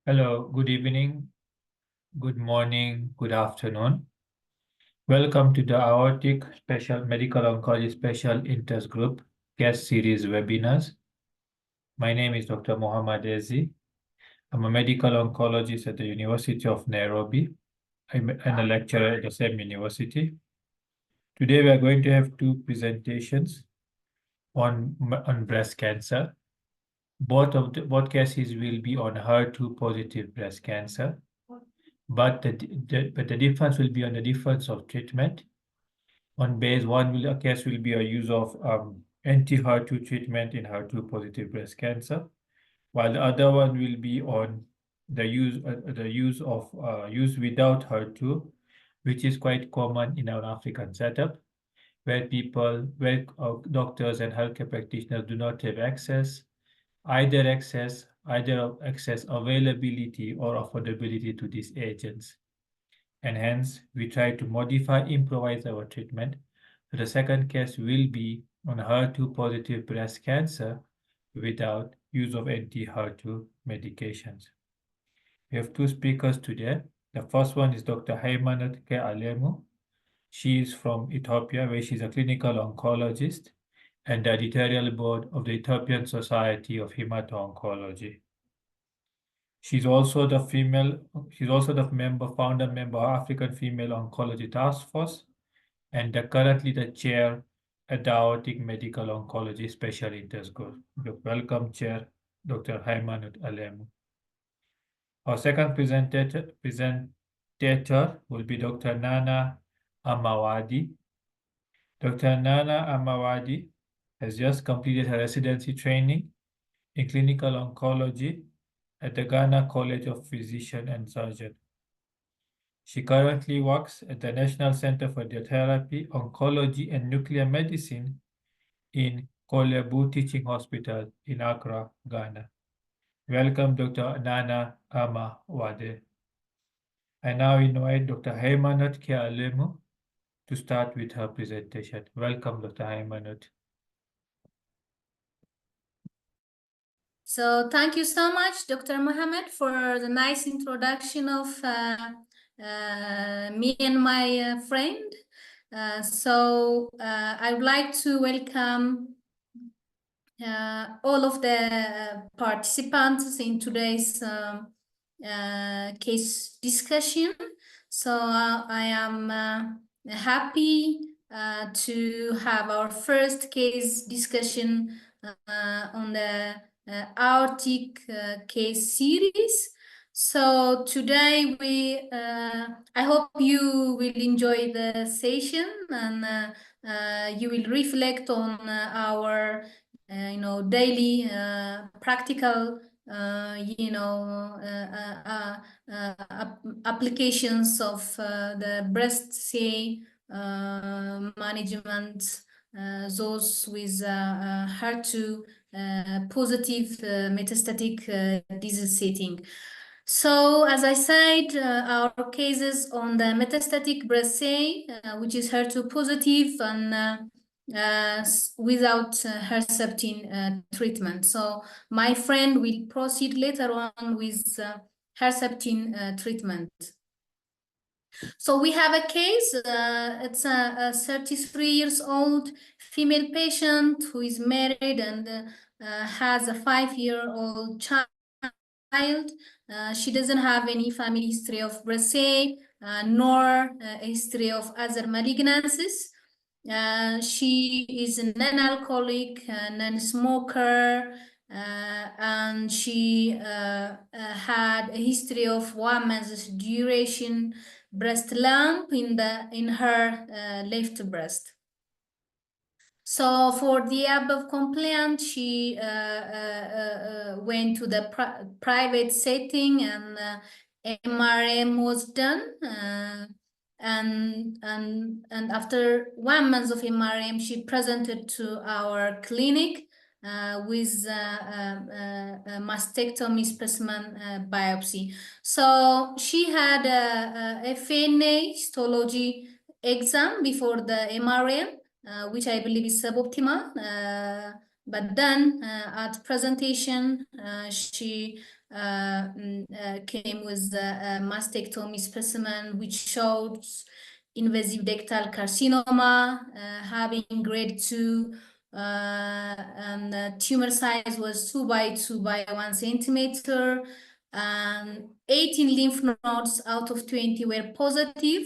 Hello, good evening, good morning, good afternoon. Welcome to the Aortic Special Medical Oncology Special Interest Group guest series webinars. My name is Dr. Mohammad Ezi. I'm a medical oncologist at the University of Nairobi. I'm a lecturer at the same university. Today we are going to have two presentations on breast cancer. Both cases will be on HER2 positive breast cancer. But the difference will be on the difference of treatment. On base one, a case will be a use of anti-HER2 treatment in HER2 positive breast cancer, while the other one will be on the use without HER2, which is quite common in our African setup, where doctors and healthcare practitioners do not have either access availability or affordability to these agents. And hence, we try to improvise our treatment. So the second case will be on HER2 positive breast cancer without use of anti-HER2 medications. We have two speakers today. The first one is Dr. Haymanot K. Alemu. She is from Ethiopia, where she's a clinical oncologist and the editorial board of the Ethiopian Society of Hemato-Oncology. She's also the founder member of African Female Oncology Task Force, and currently the chair at the Aortic Medical Oncology Special Interest Group. Welcome, Chair Dr. Haymanot Alemu. Our second presenter will be Dr. Nana Amawadi. Dr. Nana Amawadi has just completed her residency training in clinical oncology at the Ghana College of Physician and Surgeon. She currently works at the National Center for Radiotherapy, Oncology, and Nuclear Medicine in Kolebu Teaching Hospital in Accra, Ghana. Welcome, Dr. Nana Amawade. I now invite Dr. Haymanot K. Alemu to start with her presentation. Welcome, Dr. Haymanot. So thank you so much, Dr. Mohammed, for the nice introduction of me and my friend. I would like to welcome all of the participants in today's case discussion. So I am happy to have our first case discussion on the aortic case series. So today I hope you will enjoy the session and you will reflect on our daily practical applications of the breast CA management, those with HER2 positive metastatic disease setting. So, as I said, our cases on the metastatic breast CA, which is HER2 positive and without Herceptin treatment. So my friend will proceed later on with Herceptin treatment. So we have a case, it's a 33 years old female patient who is married and has a 5-year-old child. She doesn't have any family history of breast CA, nor a history of other malignancies. She is a non-alcoholic, non-smoker, and she had a history of 1 month duration breast lump in her left breast. So for the above complaint, she went to the private setting and MRM was done. And after 1 month of MRM, she presented to our clinic with a mastectomy specimen biopsy. So she had a FNA histology exam before the MRM, which I believe is suboptimal. But then at presentation, she came with a mastectomy specimen, which showed invasive ductal carcinoma, having grade 2, and the tumor size was 2 by 2 by 1 centimeter, and 18 lymph nodes out of 20 were positive.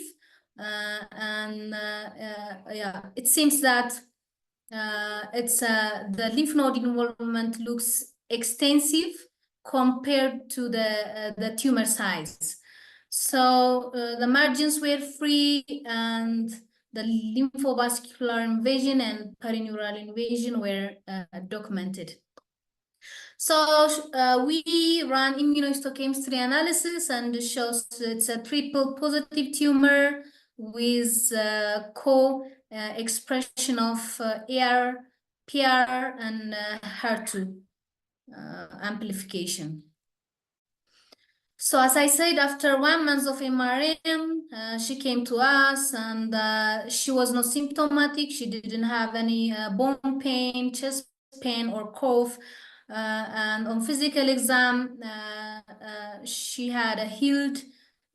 Yeah, it seems that the lymph node involvement looks extensive compared to the tumor size. So the margins were free, and the lymphovascular invasion and perineural invasion were documented. So we ran immunohistochemistry analysis, and it shows it's a triple positive tumor with co-expression of AR, PR, and HER2 amplification. So as I said, after 1 month of MRM, she came to us, and she was not symptomatic. She didn't have any bone pain, chest pain, or cough. And on physical exam, she had a healed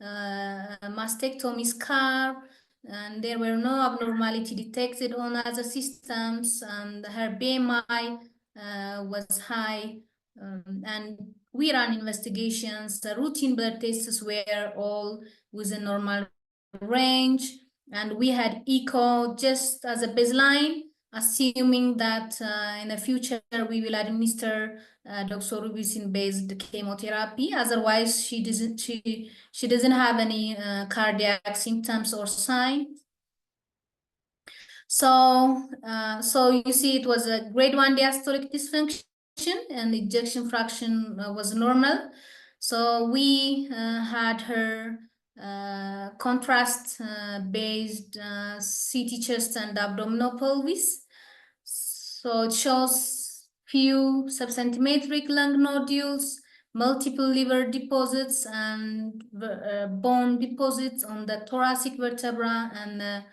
mastectomy scar, and there were no abnormality detected on other systems, and her BMI was high. And we ran investigations. The routine blood tests were all within normal range, and we had echo just as a baseline, assuming that in the future we will administer doxorubicin-based chemotherapy. Otherwise, she doesn't have any cardiac symptoms or signs. So you see, it was a grade 1 diastolic dysfunction, and the ejection fraction was normal. So we had her contrast based CT chest and abdominal pelvis. So it shows few subcentimetric lung nodules, multiple liver deposits, and bone deposits on the thoracic vertebra and the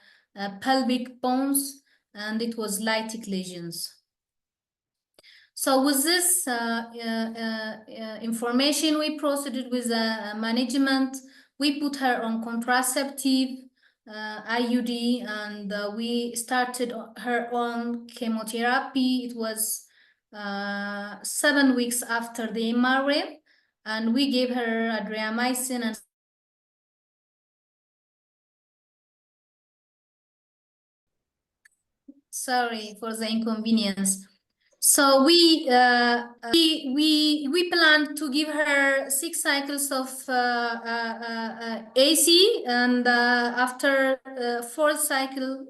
pelvic bones, and it was lytic lesions. So with this information, we proceeded with management. We put her on contraceptive IUD, and we started her on chemotherapy. It was 7 weeks after the MRA, and we gave her adriamycin and sorry for the inconvenience. So we planned to give her 6 cycles of AC, and after 4th cycle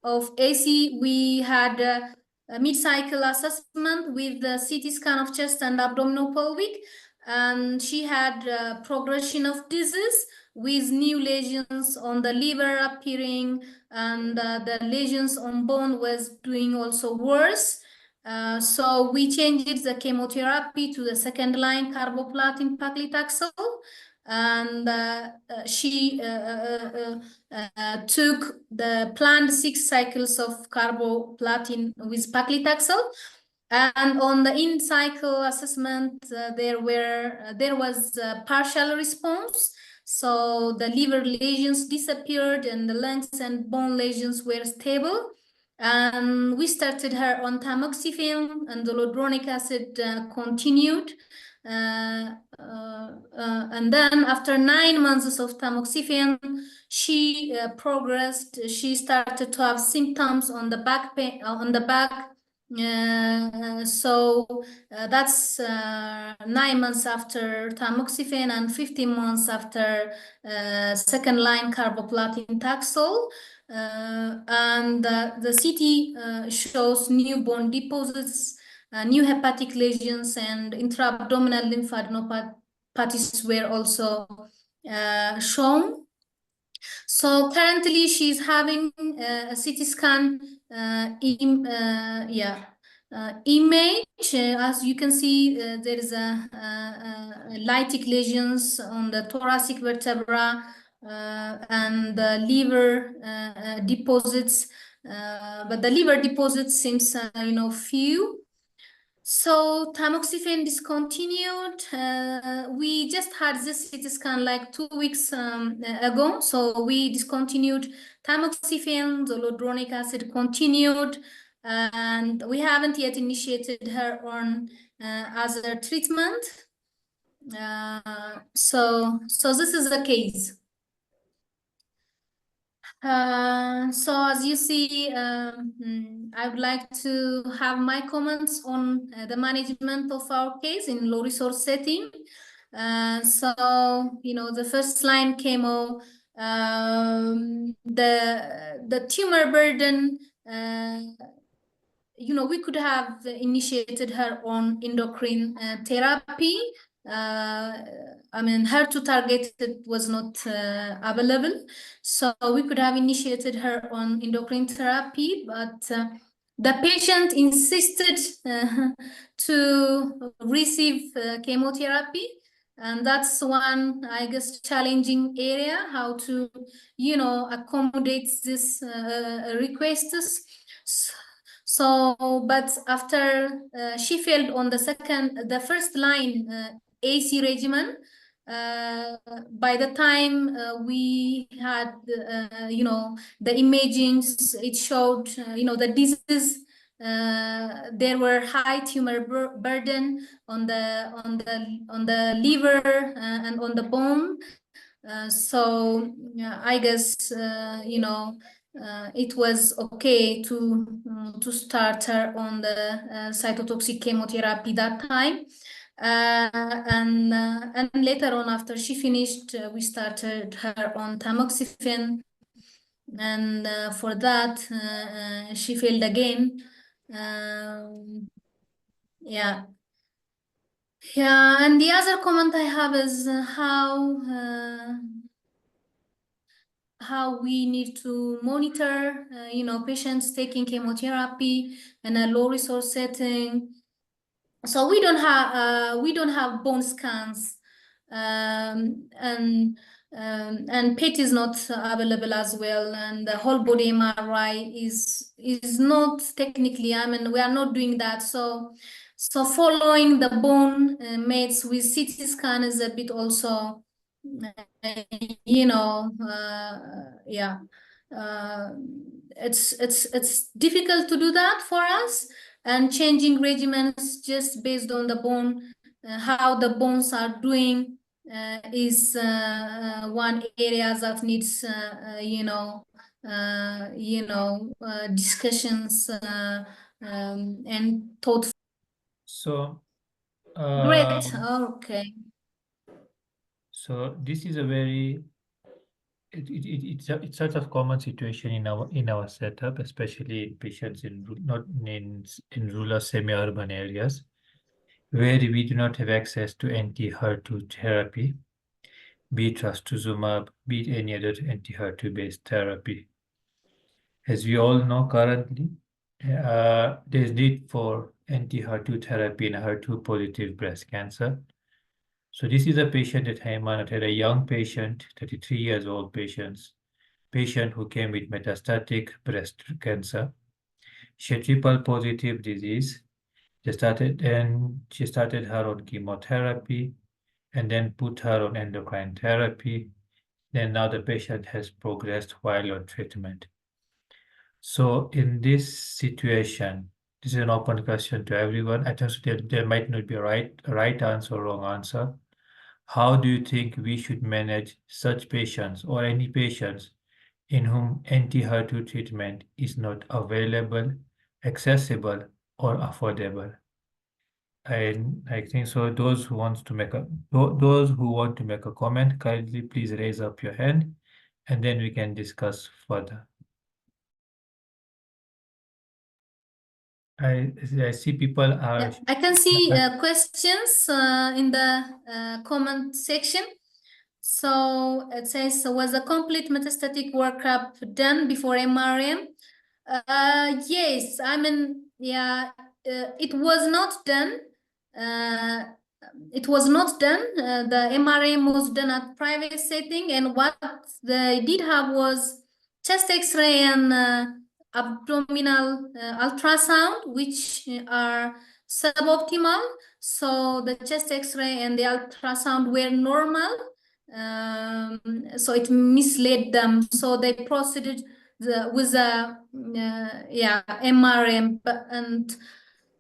of AC, we had a mid-cycle assessment with the CT scan of chest and abdominal pelvic, and she had progression of disease with new lesions on the liver appearing, and the lesions on bone was doing also worse. So we changed the chemotherapy to the second line carboplatin paclitaxel, and she took the planned 6 cycles of carboplatin with paclitaxel. And on the in-cycle assessment, there was a partial response. So the liver lesions disappeared, and the lungs and bone lesions were stable. And we started her on tamoxifen, and zoledronic acid continued. And then after 9 months of tamoxifen, she progressed. She started to have symptoms on the back pain, on the back. That's 9 months after tamoxifen and 15 months after second line carboplatin taxol. And the CT shows new bone deposits, new hepatic lesions, and intra-abdominal lymphadenopathies were also shown. So currently she's having a CT scan image. As you can see, there is a lytic lesions on the thoracic vertebra, and the liver deposits, but the liver deposits seems few. So tamoxifen discontinued. We just had this CT scan like 2 weeks ago. So we discontinued tamoxifen, zoledronic acid continued, and we haven't yet initiated her on other treatment. So this is the case. So as you see, I would like to have my comments on the management of our case in low resource setting. So, the first line chemo, the tumor burden, we could have initiated her on endocrine therapy. HER2 targeted was not available, so we could have initiated her on endocrine therapy, but the patient insisted to receive chemotherapy, and that's one, I guess, challenging area, how to, accommodate this requests. So, but after she failed on the first line AC regimen, by the time we had, the imagings, it showed, the disease. There were high tumor burden on the liver and on the bone. So I guess it was okay to start her on the cytotoxic chemotherapy that time, and later on after she finished, we started her on tamoxifen, and for that she failed again. Yeah. Yeah, and the other comment I have is how we need to monitor, patients taking chemotherapy in a low resource setting. So we don't have bone scans, and PET is not available as well, and the whole body MRI is not technically. We are not doing that. So following the bone mates with CT scan is a bit also, yeah. Uh, it's difficult to do that for us, and changing regimens just based on the bone, how the bones are doing, is one area that needs, discussions and thought. So, Great. um, Okay. so this is a very it's such a common situation in our setup, especially in patients not in rural semi-urban areas where we do not have access to anti-HER2 therapy, be it trastuzumab, be it any other anti-HER2 based therapy. As we all know currently, there's need for anti-HER2 therapy in HER2 positive breast cancer. So this is a patient at Hayman, had a young patient, 33 years old patient who came with metastatic breast cancer. She had triple positive disease. She started her on chemotherapy and then put her on endocrine therapy. Then now the patient has progressed while on treatment. So in this situation, this is an open question to everyone. I think there might not be a right answer or wrong answer. How do you think we should manage such patients or any patients in whom anti-HER2 treatment is not available, accessible, or affordable? And I think so. Those who want to make a comment, kindly please raise up your hand, and then we can discuss further. I see people are. Yeah, I can see questions in the comment section. So it says, so was a complete metastatic workup done before MRM? Yes, yeah, it was not done. Uh, it was not done. The MRM was done at private setting, and what they did have was chest X-ray and abdominal ultrasound, which are suboptimal. So the chest X-ray and the ultrasound were normal. So it misled them. So they proceeded with a MRM, and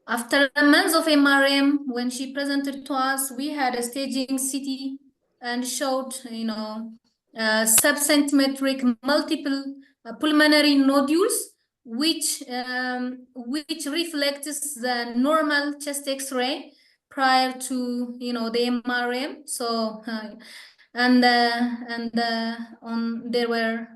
after a month of MRM, when she presented to us, we had a staging CT and showed, subcentimetric multiple pulmonary nodules, which reflects the normal chest X-ray prior to the MRM. So on there were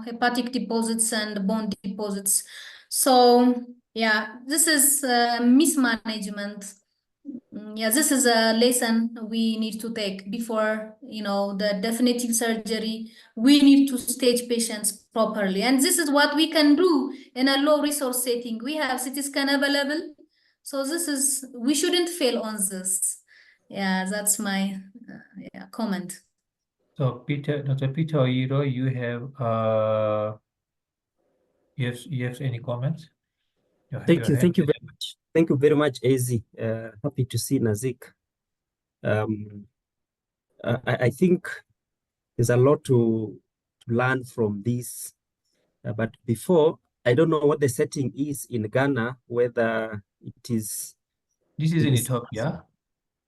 hepatic deposits and bone deposits. So yeah, this is mismanagement. Yeah, this is a lesson we need to take before the definitive surgery. We need to stage patients properly, and this is what we can do in a low resource setting. We have CT scan available, so we shouldn't fail on this. Yeah, that's my comment. So Dr. Peter Oiro, you have any comments? Thank you. Your hand Thank you very much. Thank you very much, Ezi. Happy to see Nazik. I think there's a lot to learn from this. But before, I don't know what the setting is in Ghana, whether it is... This is in Ethiopia.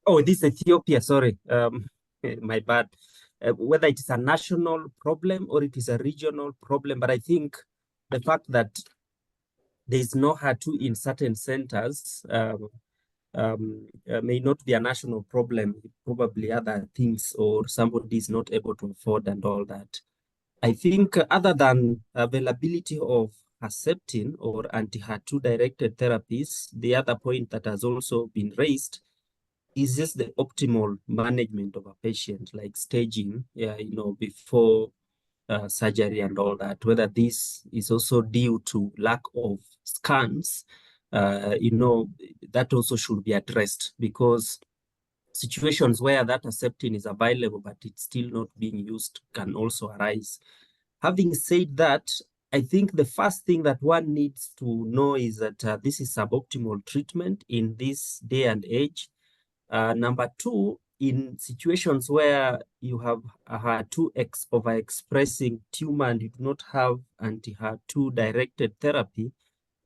Oh, this is Ethiopia, sorry. My bad. Whether it is a national problem or it is a regional problem, but I think the fact that there is no HER2 in certain centers may not be a national problem, probably other things, or somebody is not able to afford and all that. I think other than availability of Herceptin or anti-HER2 directed therapies, the other point that has also been raised is just the optimal management of a patient, like staging, before surgery and all that, whether this is also due to lack of scans, that also should be addressed, because situations where that Herceptin is available but it's still not being used can also arise. Having said that, I think the first thing that one needs to know is that this is suboptimal treatment in this day and age. Number two, in situations where you have a HER2 overexpressing tumor and you do not have anti-HER2 directed therapy,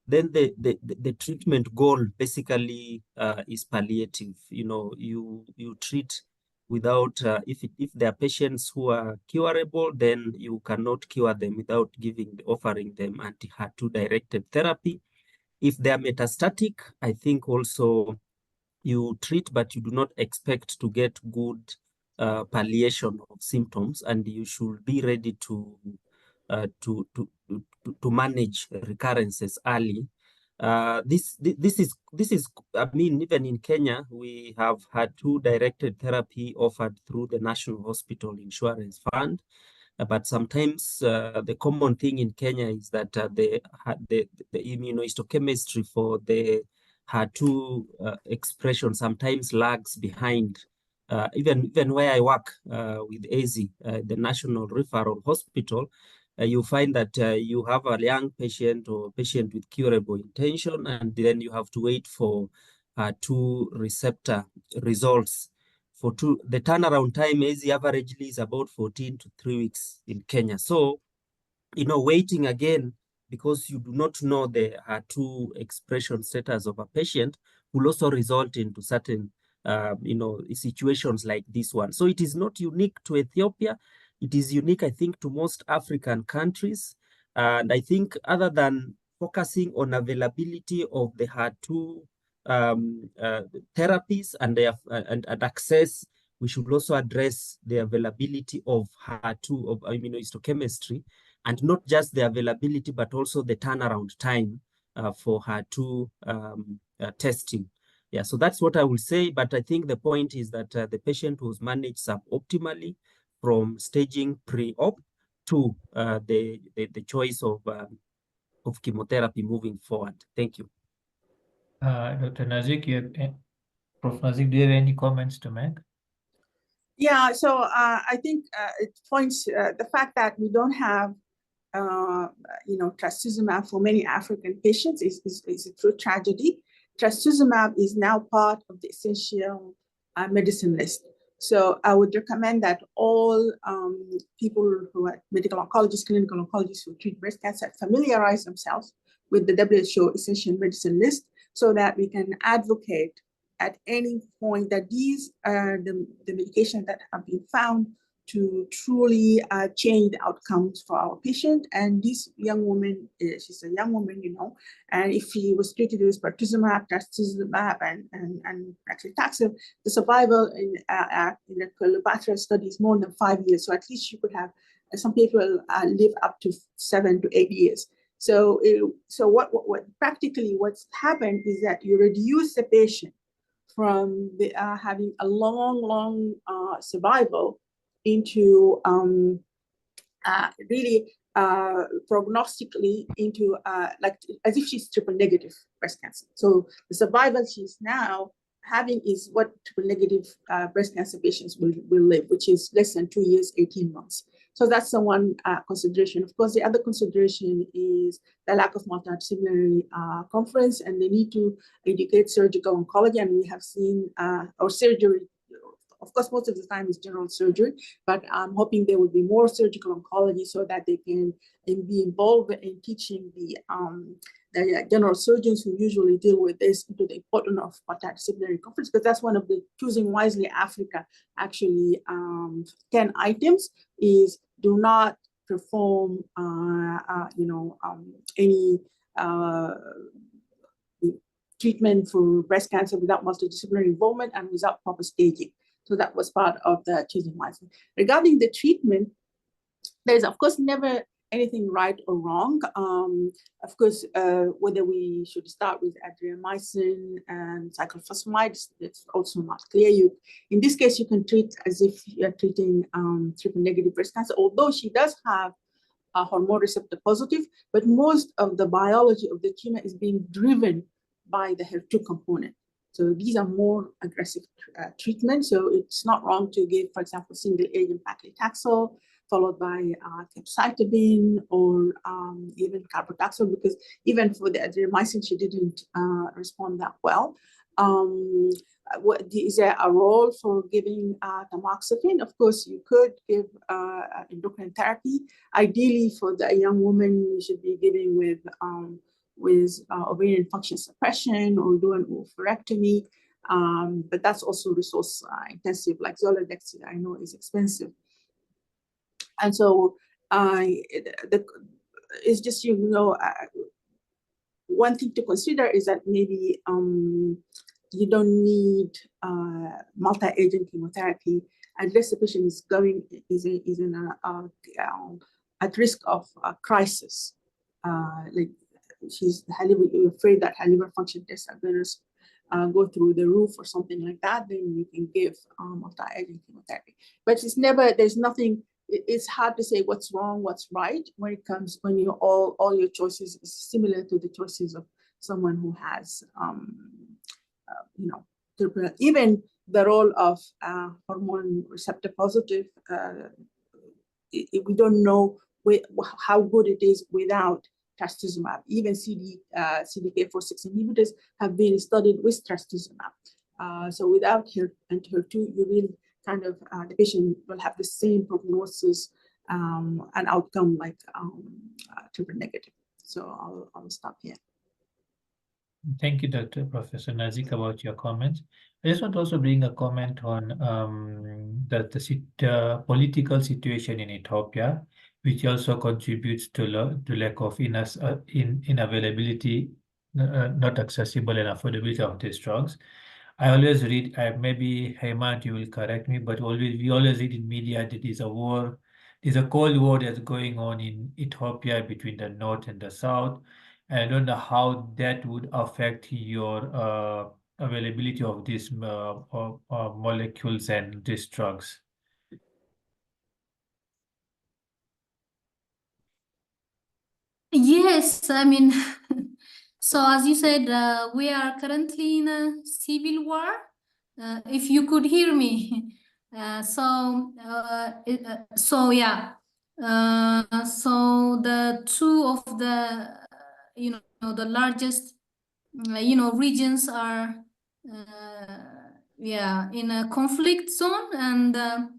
then the treatment goal basically is palliative. You treat without, if there are patients who are curable, then you cannot cure them without offering them anti-HER2 directed therapy. If they are metastatic, I think also you treat, but you do not expect to get good palliation of symptoms, and you should be ready to manage recurrences early. This is, I mean, even in Kenya, we have had HER2 directed therapy offered through the National Hospital Insurance Fund. But sometimes the common thing in Kenya is that the immunohistochemistry for the HER2 expression sometimes lags behind. Even where I work with AZ, the National Referral Hospital, you find that you have a young patient or patient with curable intention, and then you have to wait for HER2 receptor results. The turnaround time averagely is about 14 to 3 weeks in Kenya. So, waiting again because you do not know the HER2 expression status of a patient will also result into certain, situations like this one. So it is not unique to Ethiopia. It is unique, I think, to most African countries. And I think other than focusing on availability of the HER2 therapies and access, we should also address the availability of HER2, of immunohistochemistry, and not just the availability, but also the turnaround time for HER2 testing. Yeah, so that's what I will say. But I think the point is that the patient was managed suboptimally from staging pre-op to the choice of chemotherapy moving forward. Thank you. Dr. Nazik, Prof. Nazik, do you have any comments to make? Yeah, so I think it points the fact that we don't have trastuzumab for many African patients is a true tragedy. trastuzumab is now part of the essential medicine list. So I would recommend that all people who are medical oncologists, clinical oncologists who treat breast cancer familiarize themselves with the WHO essential medicine list so that we can advocate at any point that these are the medications that have been found to truly change the outcomes for our patient. And this young woman, she's a young woman, you know, and if she was treated with pertuzumab, trastuzumab, and paclitaxel, the survival in the Cleopatra study is more than 5 years. So at least you could have some people live up to 7 to 8 years. So, what practically what's happened is that you reduce the patient from the, having a long survival into really prognostically into like as if she's triple negative breast cancer. So the survival she's now having is what triple negative breast cancer patients will live, which is less than 2 years, 18 months. So that's the one consideration. Of course, the other consideration is the lack of multidisciplinary conference, and they need to educate surgical oncology. And we have seen or surgery. Of course, most of the time is general surgery, but I'm hoping there will be more surgical oncology so that they can be involved in teaching the general surgeons who usually deal with this into the importance of multidisciplinary conference, because that's one of the Choosing Wisely Africa actually 10 items is do not perform any treatment for breast cancer without multidisciplinary involvement and without proper staging. So that was part of the Choosing Wisely. Regarding the treatment, there's of course never anything right or wrong. Of course, whether we should start with adriamycin and cyclophosphamide, it's also not clear. In this case, you can treat as if you're treating triple negative breast cancer, although she does have a hormone receptor positive, but most of the biology of the tumor is being driven by the HER2 component. So these are more aggressive treatments. So it's not wrong to give, for example, single agent paclitaxel followed by capecitabine or even carbotaxol, because even for the adriamycin, she didn't respond that well. Is there a role for giving tamoxifen? Of course, you could give endocrine therapy. Ideally, for the young woman, you should be giving with ovarian function suppression or do an oophorectomy. But that's also resource intensive, like Zoladex, I know is expensive. And so it's just, one thing to consider is that maybe you don't need multi-agent chemotherapy unless the patient is at risk of a crisis. Like she's afraid that her liver function tests are going to go through the roof or something like that, then you can give multi-agent chemotherapy. But there's nothing. It's hard to say what's wrong, what's right when you all your choices is similar to the choices of someone who has even the role of hormone receptor positive. We don't know how good it is without trastuzumab. Even CDK4/6 inhibitors have been studied with trastuzumab. So without HER2, you really kind of the patient will have the same prognosis and outcome like triple negative. So I'll stop here. Thank you, Dr. Professor Nazik, about your comments. I just want to also bring a comment on the political situation in Ethiopia, which also contributes to lack of inavailability, not accessible and affordability of these drugs. I always read, maybe Hemant, you will correct me, but we always read in media that there's a war, there's a cold war that's going on in Ethiopia between the north and the south. And I don't know how that would affect your availability of these molecules and these drugs. Yes, I mean, so as you said, we are currently in a civil war. If you could hear me, yeah. So the two of the the largest regions are in a conflict zone, and the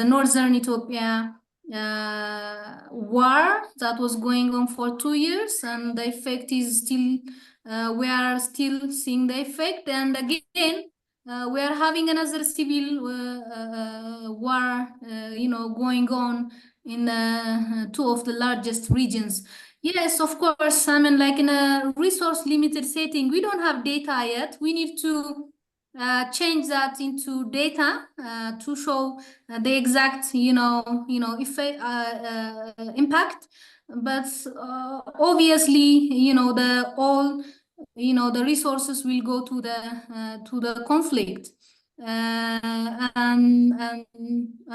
northern Ethiopia war that was going on for 2 years, and the effect is still we are still seeing the effect. And again, we are having another civil war, going on in two of the largest regions. Yes, of course. I mean, like in a resource limited setting, we don't have data yet. We need to change that into data to show the exact, effect, impact. But obviously, the resources will go to the conflict, and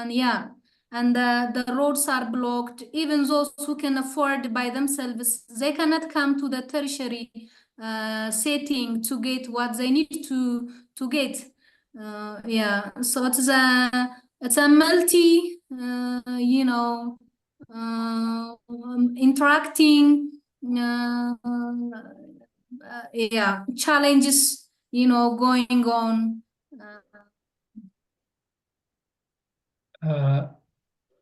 yeah. And the roads are blocked. Even those who can afford by themselves, they cannot come to the tertiary setting to get what they need to get. So it's a multi, interacting, challenges, going on.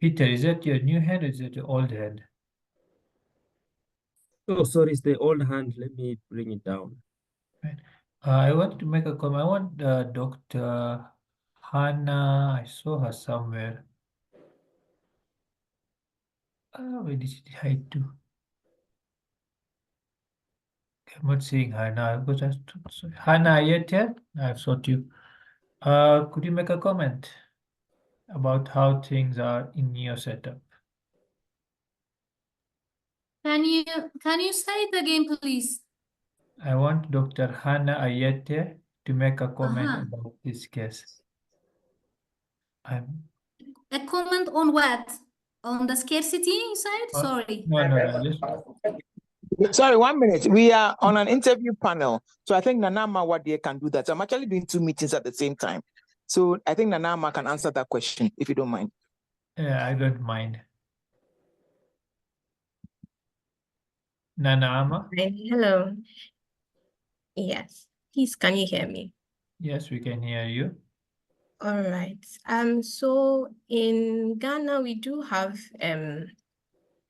Peter, is that your new hand or is that your old hand? Oh, sorry, it's the old hand. Let me bring it down. Right. I want to make a comment. I want Dr. Hannah. I saw her somewhere. Where did she hide to? I'm not seeing her now because Hannah, are you here? I saw you. Could you make a comment about how things are in your setup? Can you say it again, please? I want Dr. Hannah Ayete to make a comment Uh-huh. about this case. A comment on what? On the scarcity side? Sorry. No, just Sorry, 1 minute. We are on an interview panel. So I think Nanama Wadie can do that. So I'm actually doing 2 meetings at the same time. So I think Nanama can answer that question, if you don't mind. yeah, I don't mind. Nanaama? Hello. Yes. Please, can you hear me? Yes, we can hear you. All right. So in Ghana, we do have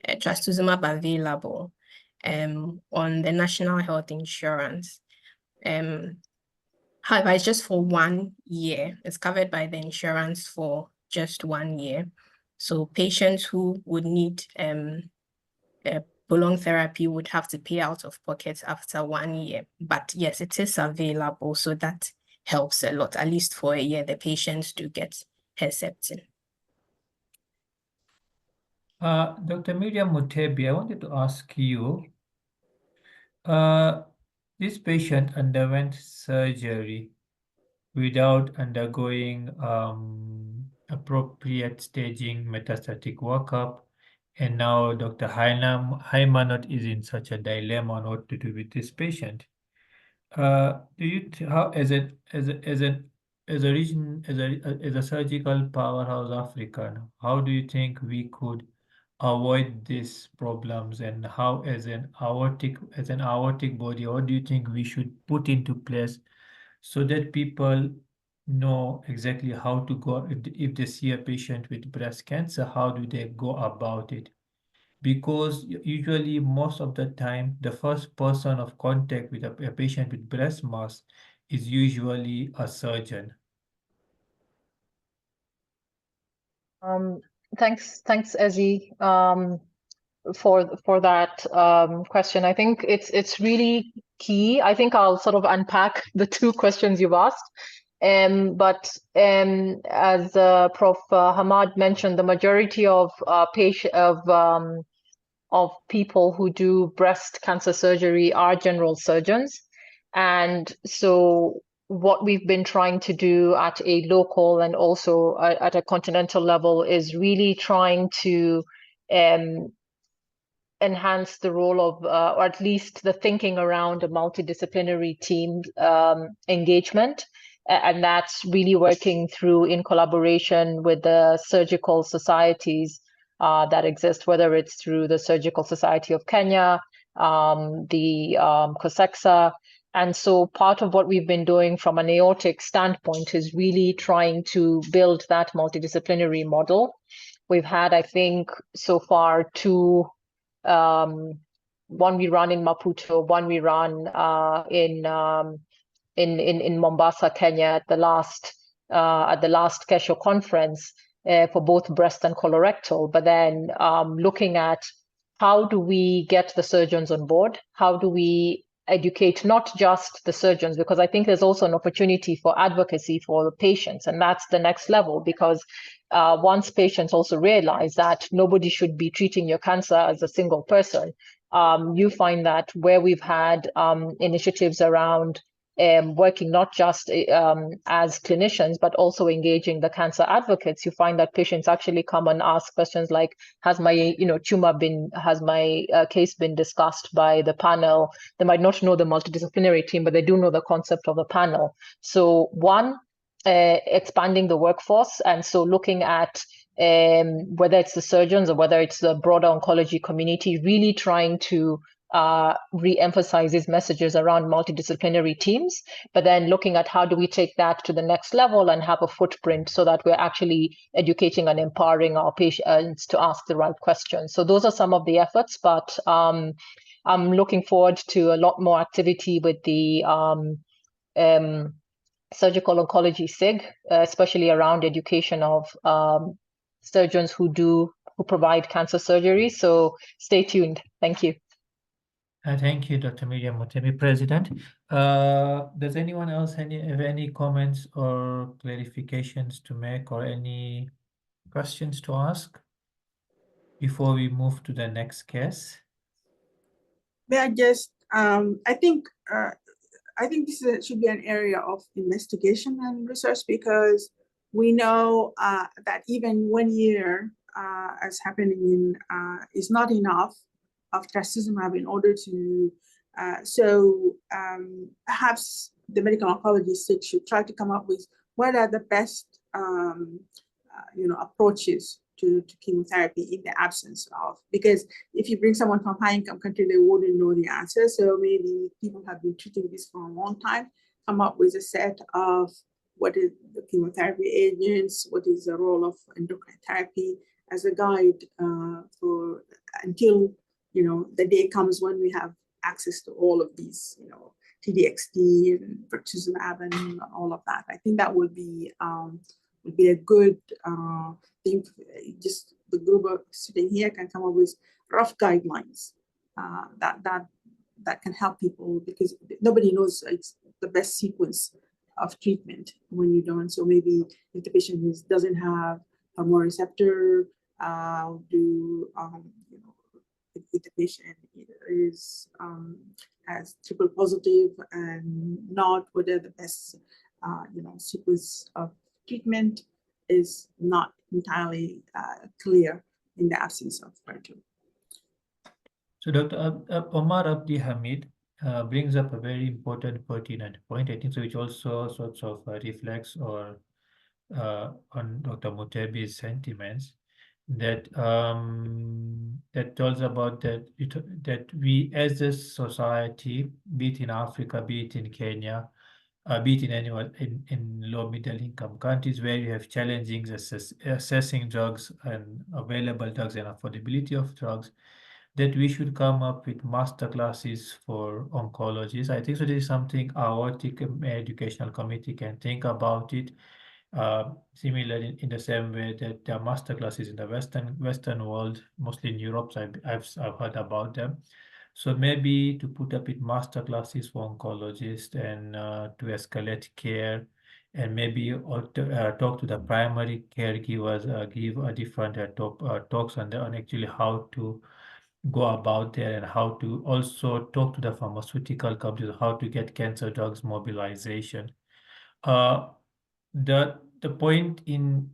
trastuzumab available on the national health insurance. However, it's just for 1 year. It's covered by the insurance for just 1 year. So patients who would need prolonged therapy would have to pay out of pocket after 1 year. But yes, it is available, so that helps a lot. At least for a year, the patients do get Herceptin. Dr. Miriam Mutebi, I wanted to ask you, this patient underwent surgery without undergoing appropriate staging metastatic workup, and now Dr. Heimanot is in such a dilemma on what to do with this patient. Do you how as a region as a surgical powerhouse African, how do you think we could avoid these problems, and how as an aortic body, what do you think we should put into place so that people know exactly how to go if they see a patient with breast cancer, how do they go about it? Because usually most of the time the first person of contact with a patient with breast mass is usually a surgeon. Thanks, Ezzy, for that question. I think it's really key. I think I'll sort of unpack the 2 questions you've asked. But as Prof. Hamad mentioned, the majority of people who do breast cancer surgery are general surgeons. And so what we've been trying to do at a local and also at a continental level is really trying to enhance the role of, or at least the thinking around a multidisciplinary team engagement. And that's really working through in collaboration with the surgical societies that exist, whether it's through the Surgical Society of Kenya, the COSEXA. And so part of what we've been doing from an aortic standpoint is really trying to build that multidisciplinary model. We've had, I think, so far two, one we run in Maputo, one we run in Mombasa, Kenya at the last Kesho conference for both breast and colorectal. But then looking at how do we get the surgeons on board? How do we educate not just the surgeons? Because I think there's also an opportunity for advocacy for the patients, and that's the next level, because once patients also realize that nobody should be treating your cancer as a single person, you find that where we've had initiatives around working not just as clinicians, but also engaging the cancer advocates, you find that patients actually come and ask questions like, has my case been discussed by the panel? They might not know the multidisciplinary team, but they do know the concept of the panel. So one, expanding the workforce. And so looking at whether it's the surgeons or whether it's the broader oncology community, really trying to re-emphasize these messages around multidisciplinary teams, but then looking at how do we take that to the next level and have a footprint so that we're actually educating and empowering our patients to ask the right questions. So those are some of the efforts, but I'm looking forward to a lot more activity with the surgical oncology SIG, especially around education of surgeons who provide cancer surgery. So stay tuned. Thank you. Thank you, Dr. Miriam Mutemi, President. Does anyone else have any comments or clarifications to make or any questions to ask before we move to the next case? May I just, I think this should be an area of investigation and research, because we know that even 1 year, as happening in, is not enough of trastuzumab in order to, perhaps the medical oncologist should try to come up with what are the best, approaches to chemotherapy in the absence of, because if you bring someone from high income country, they wouldn't know the answer. So maybe people have been treating this for a long time, come up with a set of what is the chemotherapy agents, what is the role of endocrine therapy as a guide for until the day comes when we have access to all of these, TDXD and pertuzumab and all of that. I think that would be a good thing. Just the group sitting here can come up with rough guidelines that can help people, because nobody knows it's the best sequence of treatment when you don't. So maybe if the patient doesn't have hormone receptor, if the patient is has triple positive and not, whether the best sequence of treatment is not entirely clear in the absence of HER2. So Dr. Omar Abdi Hamid brings up a very important pertinent point, I think, so which also sorts of reflects or on Dr. Mutebi's sentiments, that that tells about that we as a society, be it in Africa, be it in Kenya, be it in anyone in low middle income countries where you have challenging assessing drugs and available drugs and affordability of drugs, that we should come up with master classes for oncologists. I think so this is something our educational committee can think about it. Similarly, in the same way that there are master classes in the Western world, mostly in Europe, so I've heard about them. So maybe to put up with master classes for oncologists and to escalate care, and maybe talk to the primary caregivers, give a different talks on actually how to go about there, and how to also talk to the pharmaceutical companies, how to get cancer drugs mobilization. The point in,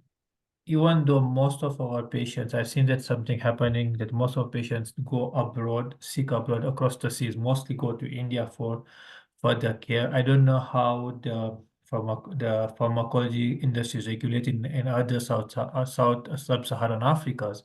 even though most of our patients, I've seen that something happening, that most of patients go abroad, seek abroad across the seas, mostly go to India for further care. I don't know how the pharmacology industry is regulated in other sub-Saharan Africas,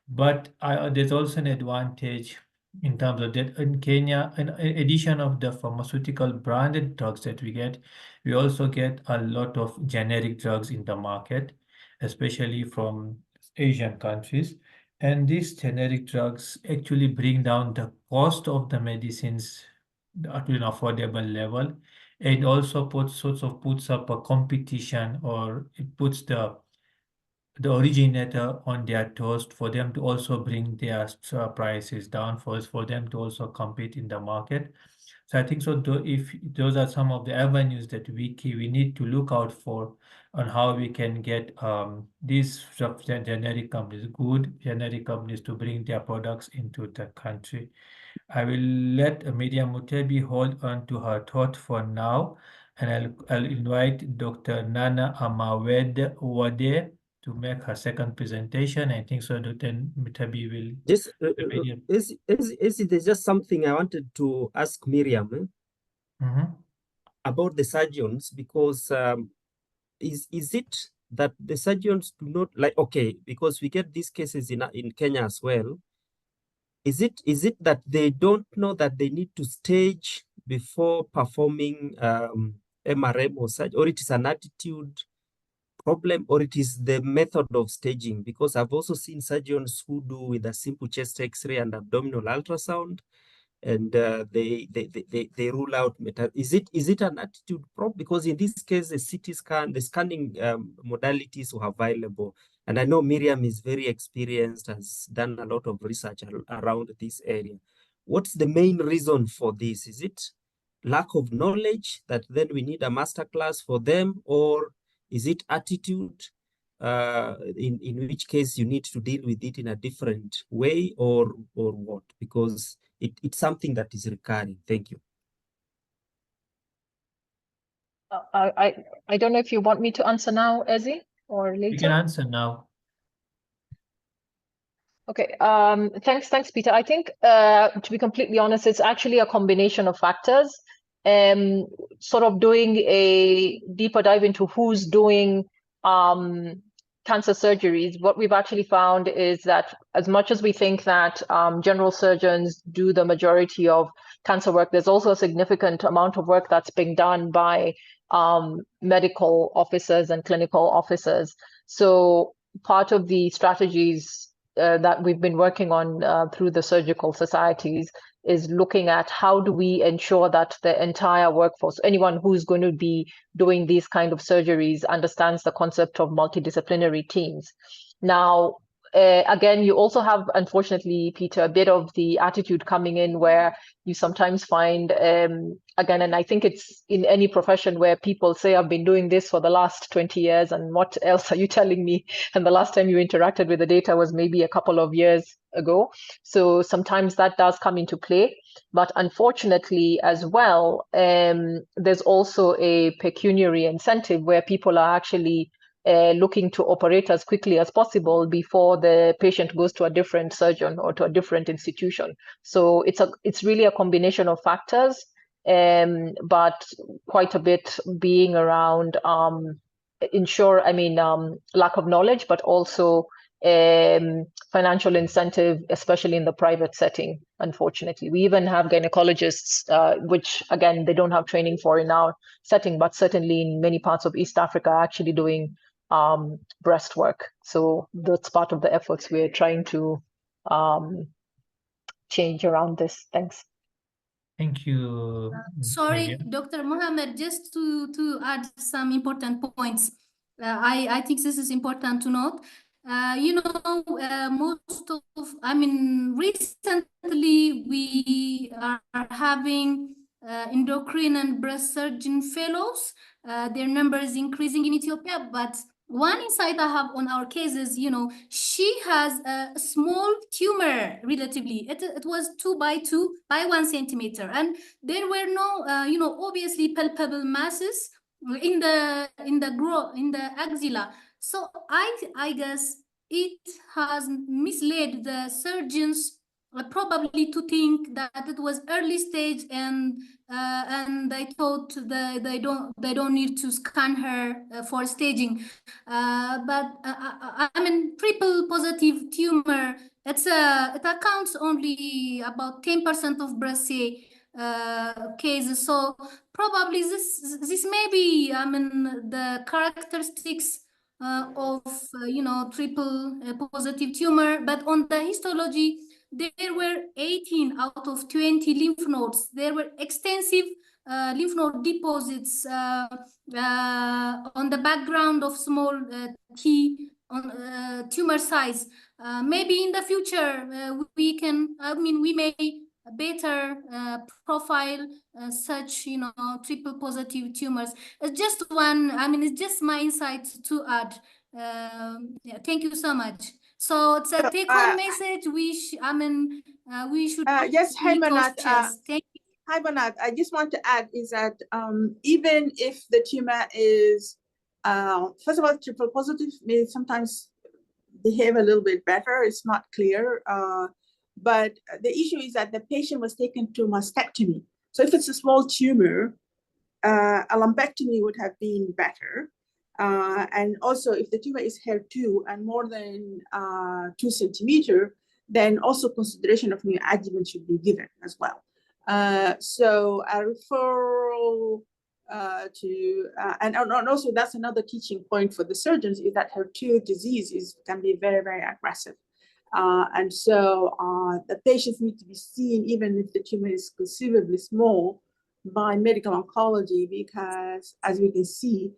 but there's also an advantage in terms of that. In Kenya, in addition of the pharmaceutical branded drugs that we get, we also get a lot of generic drugs in the market, especially from Asian countries. And these generic drugs actually bring down the cost of the medicines to an affordable level. It also puts up a competition, or it puts the originator on their toast for them to also bring their prices down for them to also compete in the market. So I think so if those are some of the avenues that we need to look out for on how we can get these generic companies, good generic companies, to bring their products into the country. I will let Miriam Mutebi hold on to her thought for now, and I'll invite Dr. Nana Amawede Wade to make her second presentation. I think so Dr. Mutebi will. Just there's just something I wanted to ask Miriam about the surgeons, because is it that the surgeons do not like, okay, because we get these cases in Kenya as well. Is it that they don't know that they need to stage before performing MRM or such, or it is an attitude problem, or it is the method of staging? Because I've also seen surgeons who do with a simple chest X-ray and abdominal ultrasound, and they rule out meta. Is it an attitude problem? Because in this case, the CT scan, the scanning modalities are available, and I know Miriam is very experienced, has done a lot of research around this area. What's the main reason for this? Is it lack of knowledge that then we need a masterclass for them, or is it attitude? In which case you need to deal with it in a different way, or what? Because it's something that is recurring. Thank you. I don't know if you want me to answer now, Ezzy, or later. You can answer now. Okay, thanks, Peter. I think, to be completely honest, it's actually a combination of factors. Sort of doing a deeper dive into who's doing cancer surgeries, what we've actually found is that as much as we think that general surgeons do the majority of cancer work, there's also a significant amount of work that's being done by medical officers and clinical officers. So part of the strategies that we've been working on through the surgical societies is looking at how do we ensure that the entire workforce, anyone who's going to be doing these kind of surgeries, understands the concept of multidisciplinary teams. Now, again, you also have, unfortunately, Peter, a bit of the attitude coming in where you sometimes find, again, and I think it's in any profession where people say, I've been doing this for the last 20 years, and what else are you telling me? And the last time you interacted with the data was maybe a couple of years ago. So sometimes that does come into play. But unfortunately, as well, there's also a pecuniary incentive where people are actually looking to operate as quickly as possible before the patient goes to a different surgeon or to a different institution. So it's really a combination of factors, but quite a bit being around lack of knowledge, but also financial incentive, especially in the private setting. Unfortunately, we even have gynecologists, which again, they don't have training for in our setting, but certainly in many parts of East Africa are actually doing breast work. So that's part of the efforts we're trying to change around this. Thanks. Thank you. Sorry, Miriam. Dr. Mohammed, just to add some important points. I think this is important to note. Recently we are having endocrine and breast surgeon fellows. Their number is increasing in Ethiopia, but one insight I have on our cases, she has a small tumor relatively. It was 2 by 2 by 1 centimeter, and there were no, obviously palpable masses in the axilla. So I guess it has misled the surgeons probably to think that it was early stage, and I thought that they don't need to scan her for staging. But I mean, triple positive tumor, it accounts only about 10% of breast cases. So probably this may be, I mean, the characteristics of triple positive tumor. But on the histology, there were 18 out of 20 lymph nodes. There were extensive lymph node deposits on the background of small T on tumor size. Maybe in the future we can, I mean, we may better profile such, triple positive tumors. It's just one, I mean, it's just my insight to add. Yeah, thank you so much. So it's a take-home message. We should Yes, be Haymanat, cautious. Thank you. Haymanat, I just want to add is that even if the tumor is, first of all, triple positive may sometimes behave a little bit better. It's not clear. But the issue is that the patient was taken to mastectomy. So if it's a small tumor, a lumpectomy would have been better. And also, if the tumor is HER2 and more than 2 centimeters, then also consideration of neoadjuvant should be given as well. So a referral and also that's another teaching point for the surgeons, is that HER2 disease can be very, very aggressive. And so the patients need to be seen, even if the tumor is considerably small, by medical oncology, because as we can see,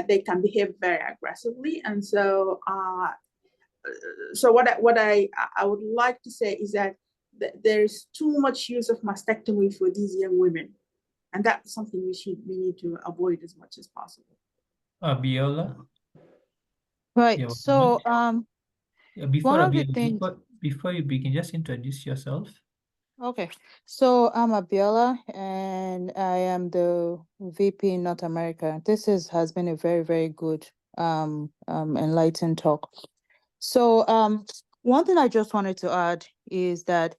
they can behave very aggressively. And so what I would like to say is that there's too much use of mastectomy for these young women. And that's something we need to avoid as much as possible. Abiola? Right. Yeah, So before one of the Abiola, things. before you begin, just introduce yourself. Okay, so I'm Abiola and I am the VP in North America. This has been a very, very good enlightened talk. So one thing I just wanted to add is that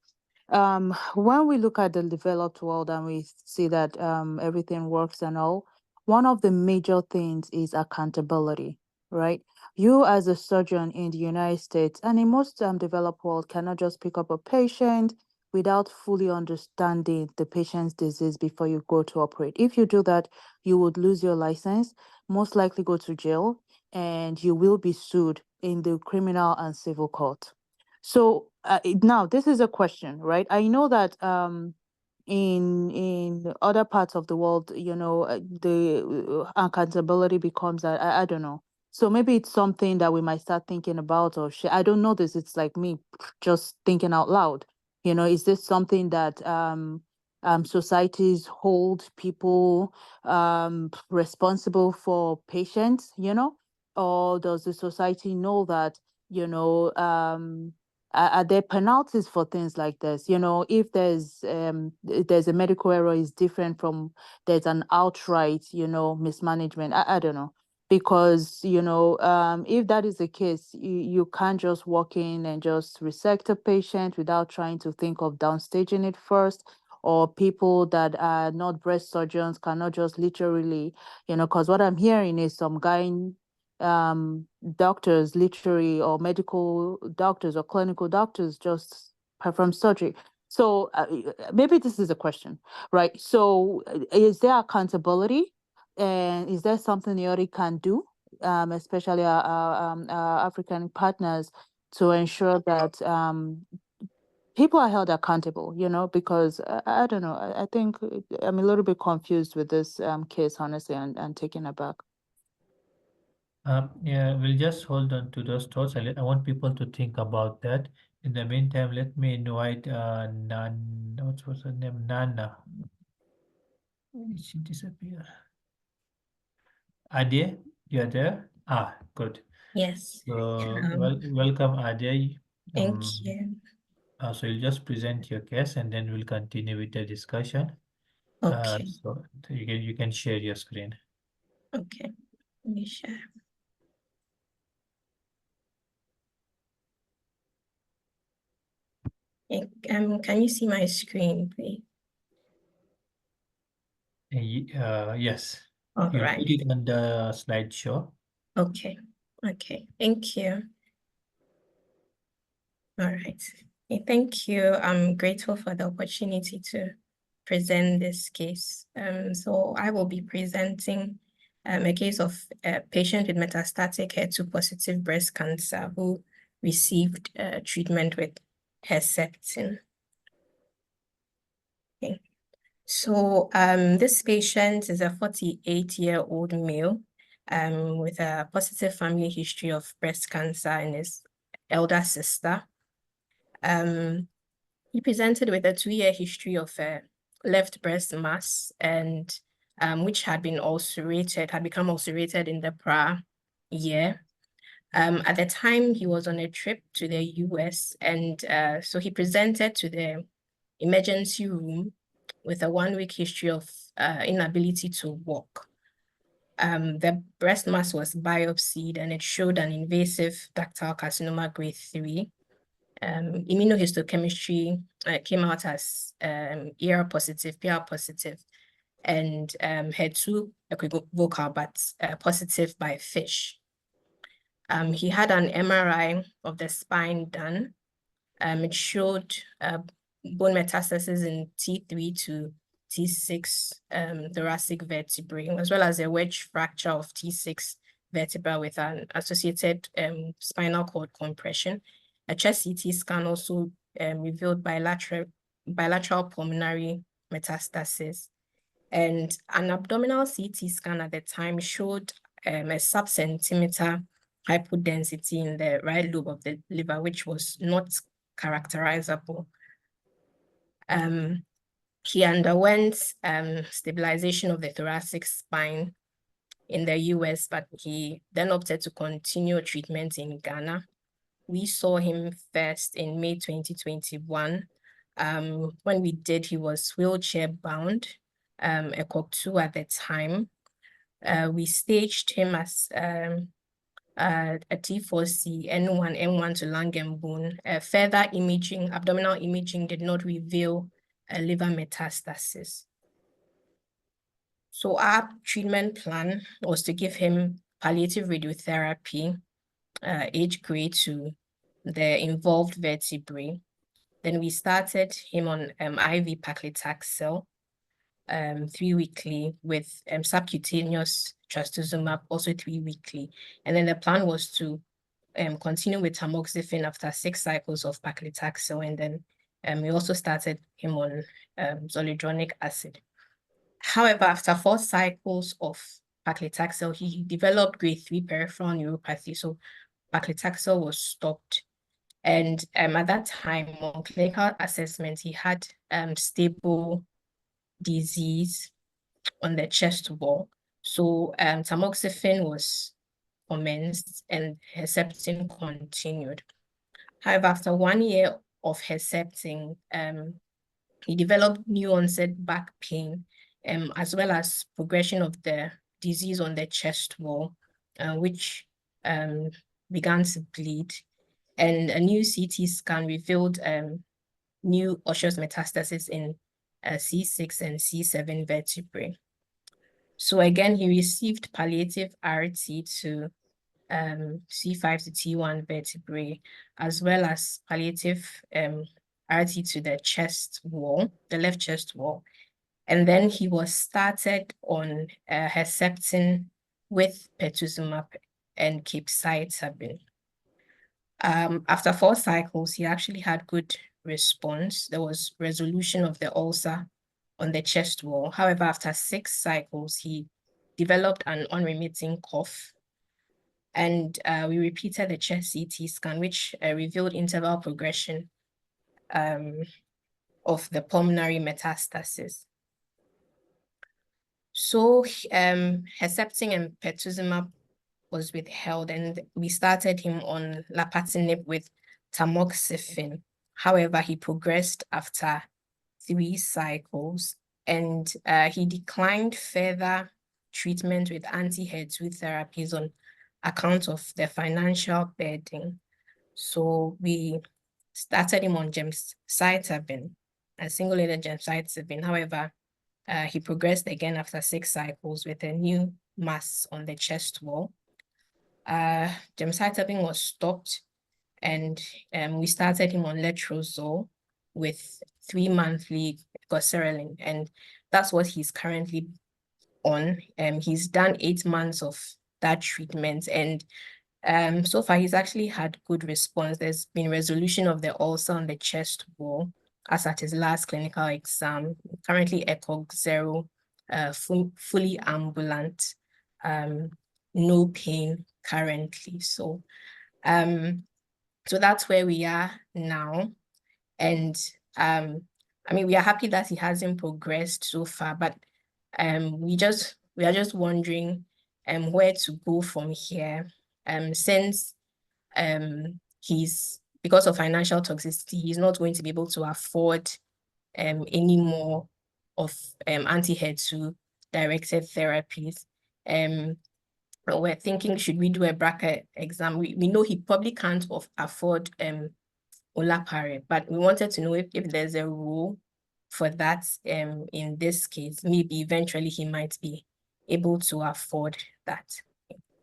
when we look at the developed world and we see that everything works and all, one of the major things is accountability, right? You as a surgeon in the United States and in most developed world cannot just pick up a patient without fully understanding the patient's disease before you go to operate. If you do that, you would lose your license, most likely go to jail, and you will be sued in the criminal and civil court. So now this is a question, right? I know that in other parts of the world, the accountability becomes I don't know. So maybe it's something that we might start thinking about, or I don't know this. It's like me just thinking out loud. Is this something that societies hold people responsible for patients? Or does the society know that are there penalties for things like this? If there's a medical error is different from there's an outright mismanagement. I don't know, because if that is the case, you can't just walk in and just resect a patient without trying to think of downstaging it first. Or people that are not breast surgeons cannot just literally, because what I'm hearing is some guy doctors literally, or medical doctors or clinical doctors just perform surgery. So maybe this is a question, right? So is there accountability, and is there something the audit can do, especially our African partners, to ensure that people are held accountable, because I don't know, I think I'm a little bit confused with this case, honestly, and taken aback. Yeah, we'll just hold on to those thoughts. I want people to think about that. In the meantime, let me invite what was her name? Nana. Where did she disappear? Ade, you're there? Good. Yes. So welcome, Ade. Thank you. So you'll just present your case and then we'll continue with the discussion. Okay. So you can share your screen. Okay. Let me share. Can you see my screen, please? Yes. All You right. put it on the slideshow. Okay. Okay. Thank you. All right. Okay, thank you. I'm grateful for the opportunity to present this case. So I will be presenting a case of a patient with metastatic HER2-positive breast cancer who received treatment with Herceptin. Okay. So this patient is a 48-year-old male with a positive family history of breast cancer in his elder sister. He presented with a 2-year history of left breast mass and which had become ulcerated in the prior year. At the time, he was on a trip to the US, and so he presented to the emergency room with a 1-week history of inability to walk. The breast mass was biopsied and it showed an invasive ductal carcinoma grade 3. Immunohistochemistry came out as ER positive, PR positive, and HER2 equivocal, but positive by FISH. He had an MRI of the spine done. It showed bone metastasis in T3 to T6 thoracic vertebrae, as well as a wedge fracture of T6 vertebra with an associated spinal cord compression. A chest CT scan also revealed bilateral pulmonary metastasis. And an abdominal CT scan at the time showed a sub-centimeter hypodensity in the right lobe of the liver, which was not characterizable. He underwent stabilization of the thoracic spine in the US, but he then opted to continue treatment in Ghana. We saw him first in May 2021. When we did, he was wheelchair bound, a COC2 at the time. We staged him as a T4C, N1, M1 to lung and bone. Further imaging, abdominal imaging did not reveal a liver metastasis. So our treatment plan was to give him palliative radiotherapy, age grade to the involved vertebrae. Then we started him on IV paclitaxel 3 weekly with subcutaneous trastuzumab also 3 weekly. And then the plan was to continue with tamoxifen after 6 cycles of paclitaxel. And then we also started him on zoledronic acid. However, after 4 cycles of paclitaxel, he developed grade 3 peripheral neuropathy. So paclitaxel was stopped. And at that time, on clinical assessment, he had stable disease on the chest wall. So tamoxifen was commenced and Herceptin continued. However, after 1 year of Herceptin, he developed new onset back pain, as well as progression of the disease on the chest wall, which began to bleed. And a new CT scan revealed new osseous metastasis in C6 and C7 vertebrae. So again, he received palliative RT to C5 to T1 vertebrae, as well as palliative RT to the chest wall, the left chest wall. And then he was started on Herceptin with pertuzumab and capecitabine. After 4 cycles, he actually had good response. There was resolution of the ulcer on the chest wall. However, after 6 cycles, he developed an unremitting cough. And we repeated the chest CT scan, which revealed interval progression of the pulmonary metastasis. So Herceptin and pertuzumab was withheld, and we started him on lapatinib with tamoxifen. However, he progressed after 3 cycles, and he declined further treatment with anti-HER2 therapies on account of the financial burden. So we started him on gemcitabine, a single-agent gemcitabine. However, he progressed again after 6 cycles with a new mass on the chest wall. Gemcitabine was stopped, and we started him on letrozole with 3 monthly goserelin, and that's what he's currently on. He's done 8 months of that treatment, and so far he's actually had good response. There's been resolution of the ulcer on the chest wall as at his last clinical exam. Currently ECOG 0, fully ambulant, no pain currently. So that's where we are now. And I mean, we are happy that he hasn't progressed so far, but we are just wondering where to go from here. Since he's, because of financial toxicity, he's not going to be able to afford any more of anti-HER2 directed therapies. We're thinking, should we do a BRCA exam? We know he probably can't afford olaparib, but we wanted to know if there's a rule for that in this case. Maybe eventually he might be able to afford that.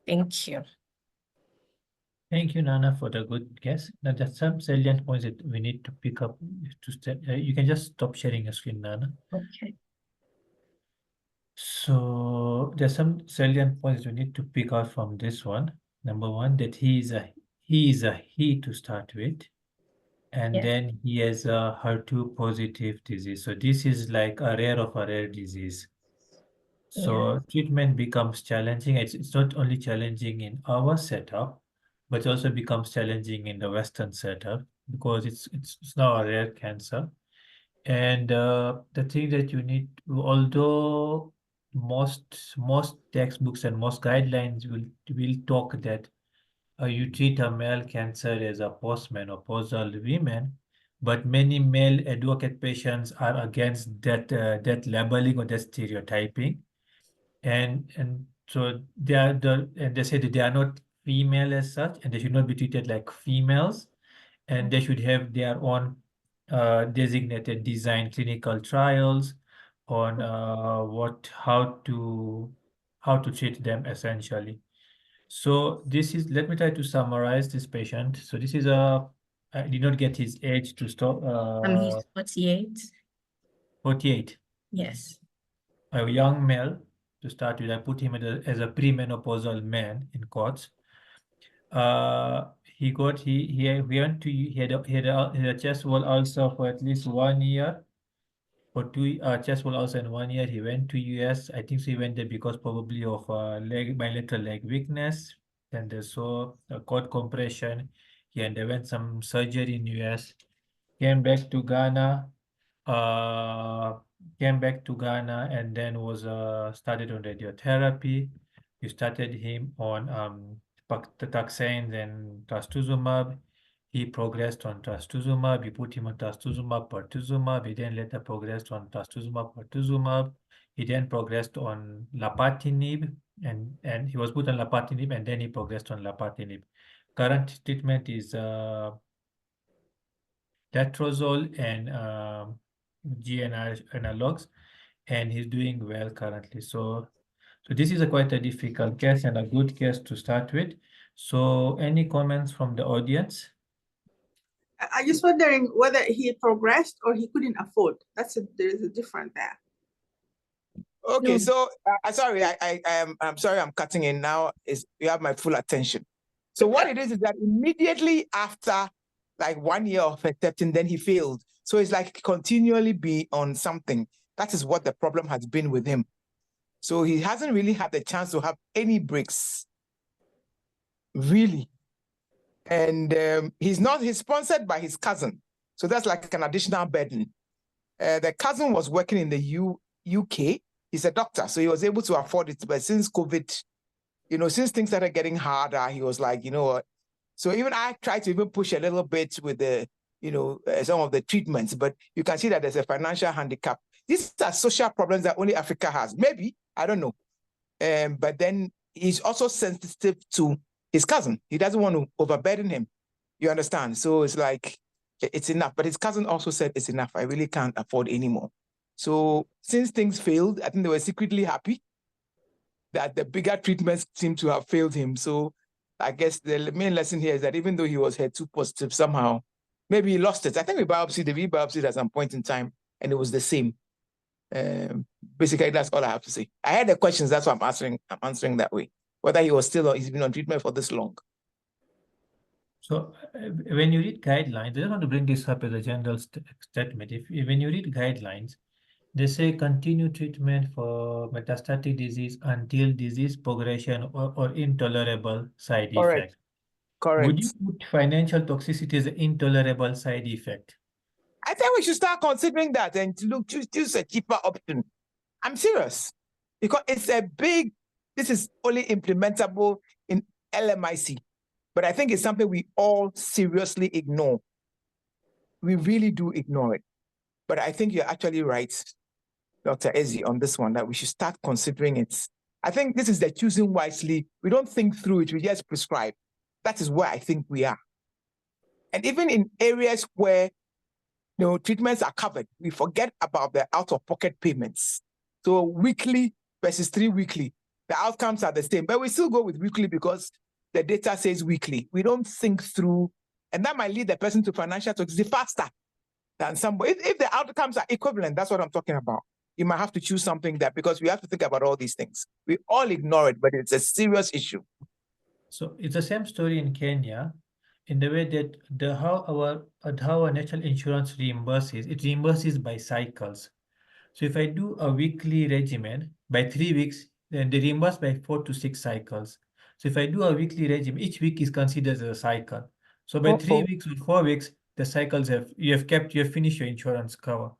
Thank you. Thank you, Nana, for the good guess. Now, there's some salient points that we need to pick up. You can just stop sharing your screen, Nana. Okay. So there's some salient points we need to pick out from this one. Number one, that he is a he to start with, and Yeah. then he has a HER2 positive disease. So this is like a rare of a rare disease. So treatment becomes challenging. It's not only challenging in our setup, but it also becomes challenging in the Western setup because it's now a rare cancer. And the thing that you need, although most textbooks and most guidelines will talk that you treat a male cancer as a postmenopausal women, but many male advocate patients are against that labeling or that stereotyping, and so they say that they are not female as such, and they should not be treated like females, and they should have their own designated design clinical trials on how to treat them essentially. So this is, let me try to summarize this patient. So this is I did not get his age to stop. He's 48. 48. Yes. A young male to start with. I put him as a premenopausal man in quotes. He went to, he had a chest wall ulcer for at least 1 year. For 2 chest wall ulcer in 1 year. He went to US. I think so he went there because probably of bilateral leg weakness. Then they saw a cord compression. He underwent some surgery in US. Came back to Ghana. And then was started on radiotherapy. We started him on taxanes and trastuzumab. He progressed on trastuzumab. We put him on trastuzumab, pertuzumab. He then later progressed on trastuzumab, pertuzumab. He then progressed on lapatinib, and he was put on lapatinib, and then he progressed on lapatinib. Current treatment is letrozole and GNR analogs, and he's doing well currently. So this is quite a difficult case and a good case to start with. So any comments from the audience? I just wondering whether he progressed or he couldn't afford. There's a difference there. Okay, No. so sorry, I'm sorry I'm cutting in now. You have my full attention. So what it is that immediately after like 1 year of accepting, then he failed. So it's like continually be on something. That is what the problem has been with him. So he hasn't really had the chance to have any breaks, really. And he's sponsored by his cousin. So that's like an additional burden. The cousin was working in the UK. He's a doctor, so he was able to afford it. But since COVID, since things started getting harder, he was like, you know what? So even I tried to even push a little bit with the, some of the treatments, but you can see that there's a financial handicap. These are social problems that only Africa has. Maybe, I don't know. But then he's also sensitive to his cousin. He doesn't want to overburden him. You understand? So it's like, it's enough. But his cousin also said it's enough. I really can't afford anymore. So since things failed, I think they were secretly happy that the bigger treatments seem to have failed him. So I guess the main lesson here is that even though he was HER2 positive, somehow maybe he lost it. I think we biopsied at some point in time, and it was the same. Basically, that's all I have to say. I had the questions, that's why I'm answering that way. Whether he was still or he's been on treatment for this long. So when you read guidelines, I just want to bring this up as a general statement. When you read guidelines, they say continue treatment for metastatic disease until disease progression or intolerable side effect. Correct. Would you put financial toxicity as an intolerable side effect? I think we should start considering that and choose a cheaper option. I'm serious. Because it's this is only implementable in LMIC. But I think it's something we all seriously ignore. We really do ignore it. But I think you're actually right, Dr. Ezi, on this one, that we should start considering it. I think this is the choosing wisely. We don't think through it, we just prescribe. That is where I think we are. And even in areas where treatments are covered, we forget about the out-of-pocket payments. So weekly versus 3 weekly, the outcomes are the same, but we still go with weekly because the data says weekly. We don't think through, and that might lead the person to financial toxicity faster than somebody. If the outcomes are equivalent, that's what I'm talking about. You might have to choose something that, because we have to think about all these things. We all ignore it, but it's a serious issue. So it's the same story in Kenya, in the way that how our national insurance reimburses, it reimburses by cycles. So if I do a weekly regimen by 3 weeks, then they reimburse by 4 to 6 cycles. So if I do a weekly regimen, each week is considered as a cycle. So by 3 weeks or 4 weeks, the cycles you have finished your insurance cover.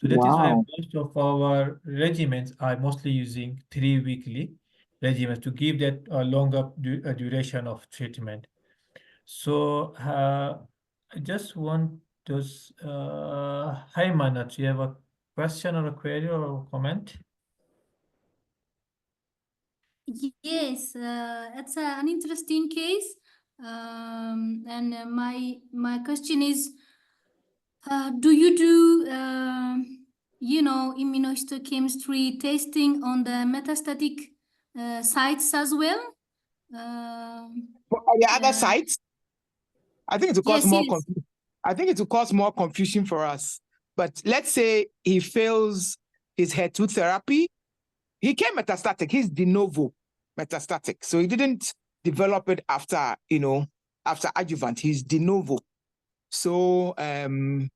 So that is why most of our regimens are mostly using 3 weekly regimens to give that a longer duration of treatment. So I just want to, hi Manat, you have a question or a query or a comment? Yes, it's an interesting case. And my question is, do you do immunohistochemistry testing on the metastatic sites as well? For the other sites, I think it will cause more confusion. I think it will cause more confusion for us. But let's say he fails his HER2 therapy. He came metastatic. He's de novo metastatic. So he didn't develop it after adjuvant. He's de novo. So, and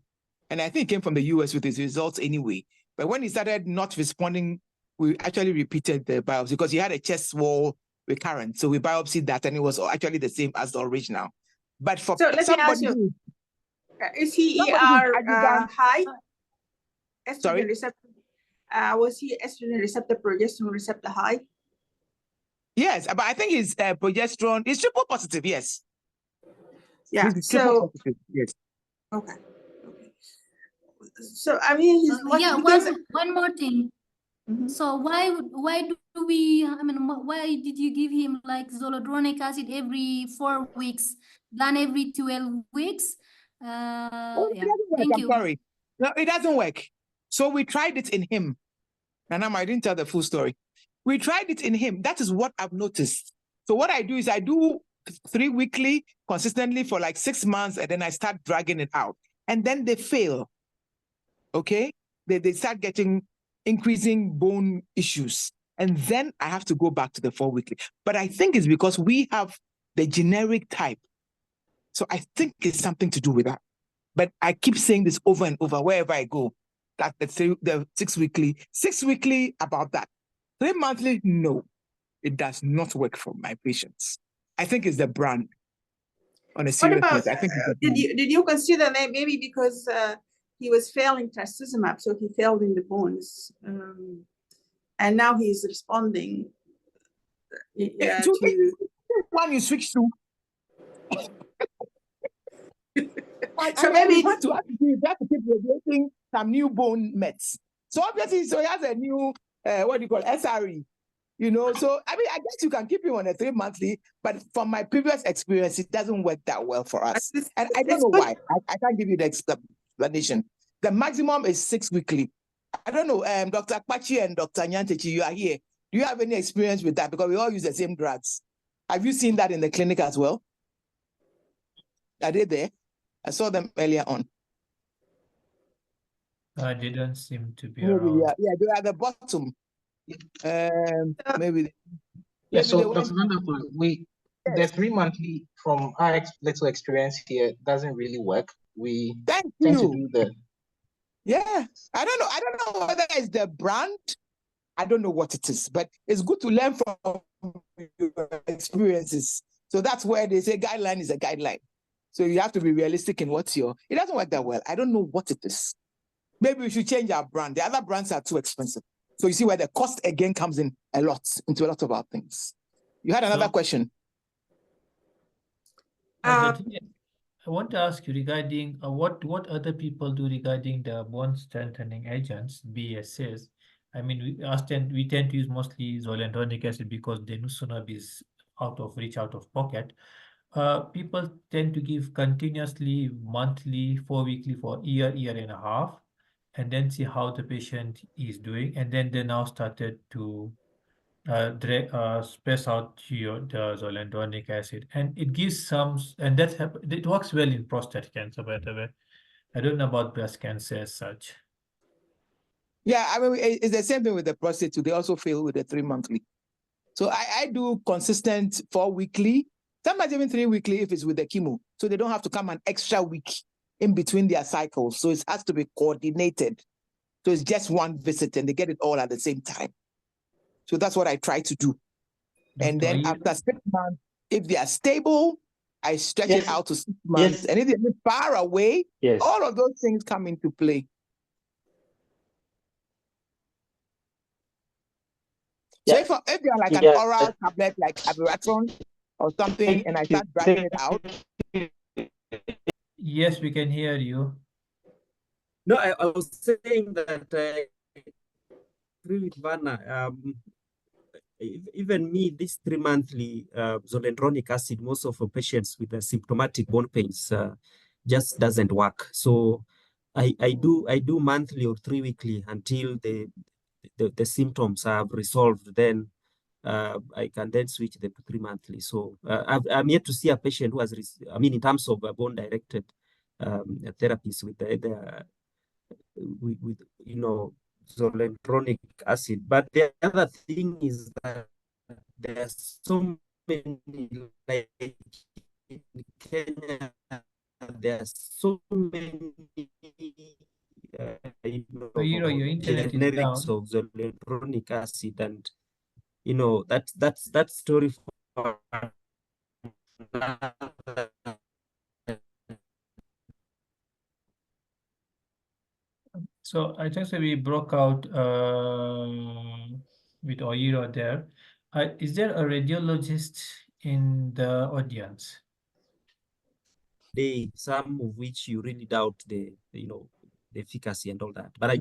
I think he came from the US with his results anyway. But when he started not responding, we actually repeated the biopsy because he had a chest wall recurrent. So we biopsied that and it was actually the same as the original. But for so let me ask you, is he ER high? Estrogen receptor? Was he estrogen receptor, progesterone receptor high? Yes, but I think his progesterone is triple positive. Yes. Yeah. He's triple positive. Yes. Okay. So I mean, he's one more thing. Mm-hmm. So why do we? I mean, why did you give him like zoledronic acid every 4 weeks, than every 12 weeks? Yeah. Thank you. Sorry, no, it doesn't work. So we tried it in him. Nanam, I didn't tell the full story. We tried it in him. That is what I've noticed. So what I do is I do 3 weekly consistently for like 6 months, and then I start dragging it out, and then they fail. Okay, they start getting increasing bone issues, and then I have to go back to the 4 weekly. But I think it's because we have the generic type. So I think it's something to do with that. But I keep saying this over and over wherever I go, that the 6 weekly about that. 3 monthly, no, it does not work for my patients. I think it's the brand. On a serious note, I think did you consider that maybe because he was failing trastuzumab, so he failed in the bones, and now he's responding to one you switch to. So maybe you have to keep regulating some new bone mets. So obviously, he has a new SRE. You know, so I mean, I guess you can keep him on a 3 monthly, but from my previous experience, it doesn't work that well for us. And I don't know why. I can't give you the explanation. The maximum is 6 weekly. I don't know, Dr. Akpachi and Dr. Nyantechi, you are here. Do you have any experience with that? Because we all use the same drugs. Have you seen that in the clinic as well? Are they there? I saw them earlier on. I didn't seem to be Maybe, around. yeah, they're at the bottom. Maybe. Yeah, Maybe so they Dr. went. Wonderful, the Yes. 3 monthly from our little experience here doesn't really work. We Thank tend to you. do the Yeah, I don't know whether it's the brand. I don't know what it is, but it's good to learn from your experiences. So that's where they say guideline is a guideline. So you have to be realistic in what's your. It doesn't work that well. I don't know what it is. Maybe we should change our brand. The other brands are too expensive. So you see where the cost again comes in into a lot of our things. You had another question. I want to ask you regarding what other people do regarding the bone strengthening agents, BSAs. I mean, we tend to use mostly zoledronic acid because denosumab is out of reach, out of pocket. People tend to give continuously, monthly, 4 weekly for year and a half, and then see how the patient is doing, and then they now started to space out the zoledronic acid, and it gives some, and it works well in prostate cancer, by the way. I don't know about breast cancer as such. Yeah, I mean, it's the same thing with the prostate too. They also fail with the 3 monthly. So I do consistent 4 weekly, sometimes even 3 weekly if it's with the chemo. So they don't have to come an extra week in between their cycles. So it has to be coordinated. So it's just one visit and they get it all at the same time. So that's what I try to do. And then after 6 months, if they are stable, I stretch it out to 6 months. And if they're far away, all of those things come into play. So if you're like an oral tablet like abiraterone or something, and I start dragging it out. Yes, we can hear you. No, I was saying that I agree with Vanna. Even me, this 3 monthly zoledronic acid, most of the patients with the symptomatic bone pains just doesn't work. So I do monthly or 3 weekly until the symptoms have resolved. Then I can then switch them to 3 monthly. So I'm yet to see a patient who has, in terms of bone directed therapies with with zoledronic acid. But the other thing is that there are so many, like in Kenya, there are so many Your internet is generics down. of zoledronic acid, and that story for So I think that we broke out with Oyiro there. Is there a radiologist in the audience? Some of which you really doubt the efficacy and all that. But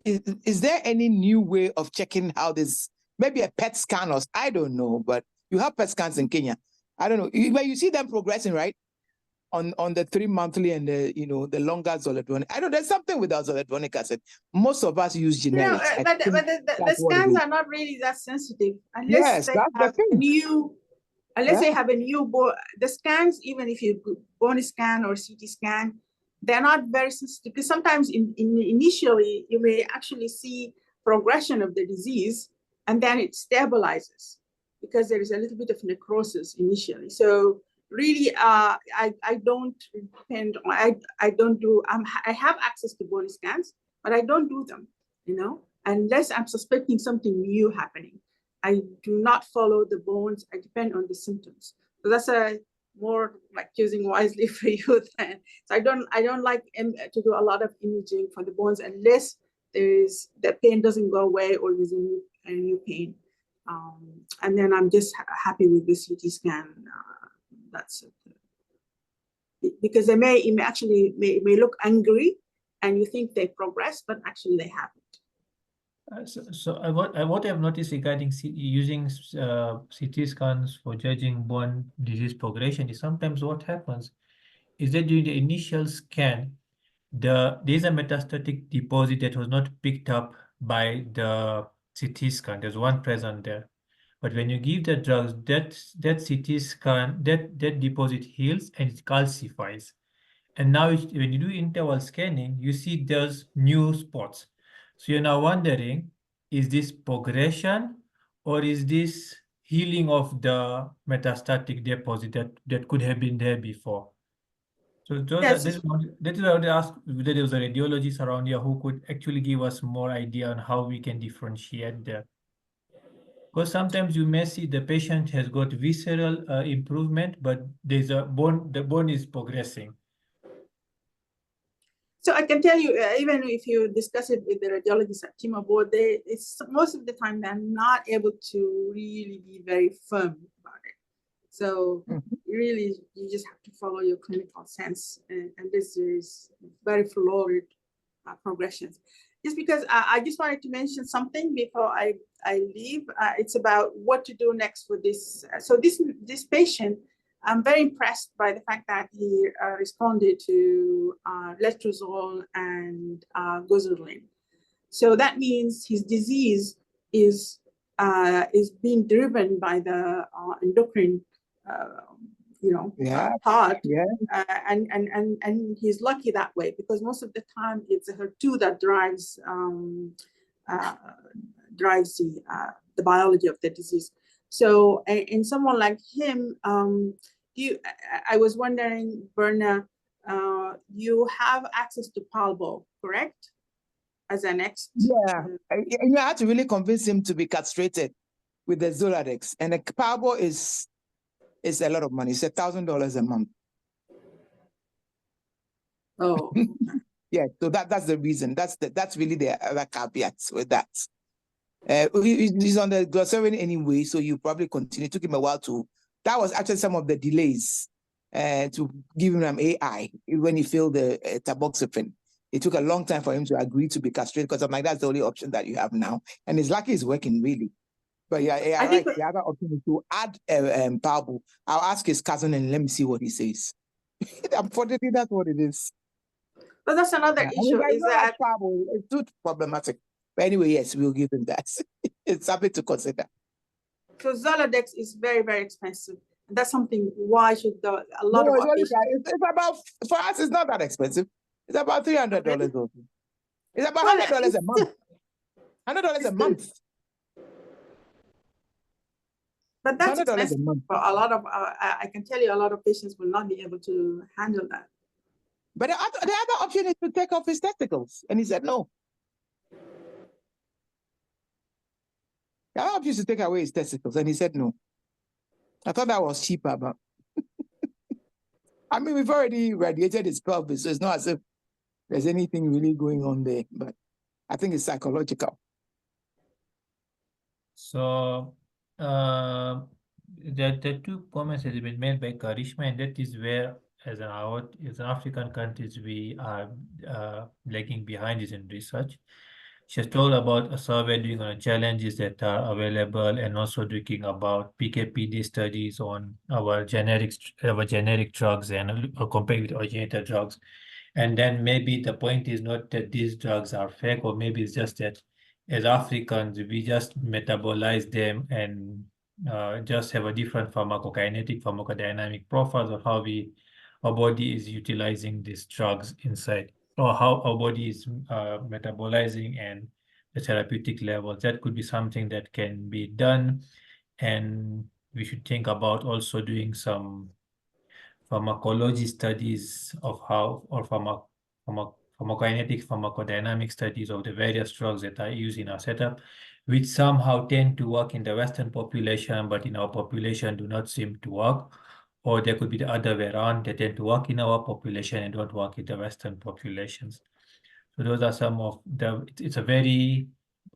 Is there any new way of checking how this, maybe a PET scan or I don't know, but you have PET scans in Kenya. I don't know, but you see them progressing, right? On the 3 monthly and the longer zoledronic. I know there's something with our zoledronic acid. Most of us use generics. But the scans are not really that sensitive unless they have a new. Unless they have a new bone, the scans, even if you bone scan or CT scan, they're not very sensitive. Because sometimes initially you may actually see progression of the disease, and then it stabilizes because there is a little bit of necrosis initially. So really, I don't depend on. I don't do. I have access to bone scans, but I don't do them. Unless I'm suspecting something new happening. I do not follow the bones. I depend on the symptoms. So that's more like choosing wisely for you. So I don't like to do a lot of imaging for the bones unless the pain doesn't go away or there's a new pain. And then I'm just happy with the CT scan. That's it. Because they may look angry and you think they progressed, but actually they haven't. What I've noticed regarding using CT scans for judging bone disease progression is sometimes what happens is that during the initial scan, there's a metastatic deposit that was not picked up by the CT scan. There's one present there. But when you give the drugs, that CT scan, that deposit heals and it calcifies. And now when you do interval scanning, you see those new spots. So you're now wondering, is this progression or is this healing of the metastatic deposit that could have been there before? So Yes. that is why I would ask whether there was a radiologist around here who could actually give us more idea on how we can differentiate there. Because sometimes you may see the patient has got visceral improvement, but there's the bone is progressing. So I can tell you, even if you discuss it with the radiologists at Chemo Board, it's most of the time they're not able to really be very firm about it. So really, you just have to follow your clinical sense, and this is very flawed progressions. Just because I just wanted to mention something before I leave. It's about what to do next for this. So this patient, I'm very impressed by the fact that he responded to letrozole and gozerlin. So that means his disease is being driven by the endocrine, part. Yeah. And he's lucky that way, because most of the time it's HER2 that drives the biology of the disease. So in someone like him, I was wondering, Berna, you have access to Palbo, correct? As a next. Yeah, you had to really convince him to be castrated with the Zoladex, and the Palbo is a lot of money. It's $1,000 a month. Oh. Yeah, so that's the reason. That's really the other caveat with that. He's on the glycerin anyway, so you probably continue. It took him a while to. That was actually some of the delays to give him an AI when he failed the tamoxifen. It took a long time for him to agree to be castrated, because I'm like, that's the only option that you have now. And it's lucky it's working, really. But yeah, right. The other option is to add Palbo. I'll ask his cousin and let me see what he says. Unfortunately, that's what it is. But that's another issue. Is that Palbo? It's too problematic. But anyway, yes, we'll give him that. It's something to consider. So Zoladex is very, very expensive. And that's something why should a lot of it's about, for us, it's not that expensive. It's about $300 also. It's about $100 a month. $100 a month. But that's expensive for a lot of, I can tell you a lot of patients will not be able to handle that. But the other option is to take off his testicles. And he said no. The other option is to take away his testicles. And he said no. I thought that was cheaper, but I mean, we've already radiated his pelvis, so it's not as if there's anything really going on there. But I think it's psychological. So the two comments has been made by Karishma, and that is where, as an African countries, we are lagging behind this in research. She has told about a survey doing on challenges that are available, and also looking about PK/PD studies on our generic drugs and compared with originator drugs. And then maybe the point is not that these drugs are fake, or maybe it's just that as Africans, we just metabolize them and just have a different pharmacokinetic, pharmacodynamic profiles of how our body is utilizing these drugs inside, or how our body is metabolizing and the therapeutic levels. That could be something that can be done. And we should think about also doing some pharmacology studies of how, or pharmacokinetic, pharmacodynamic studies of the various drugs that are used in our setup, which somehow tend to work in the Western population, but in our population do not seem to work. Or there could be the other way around, they tend to work in our population and don't work in the Western populations. So those are some of it's a very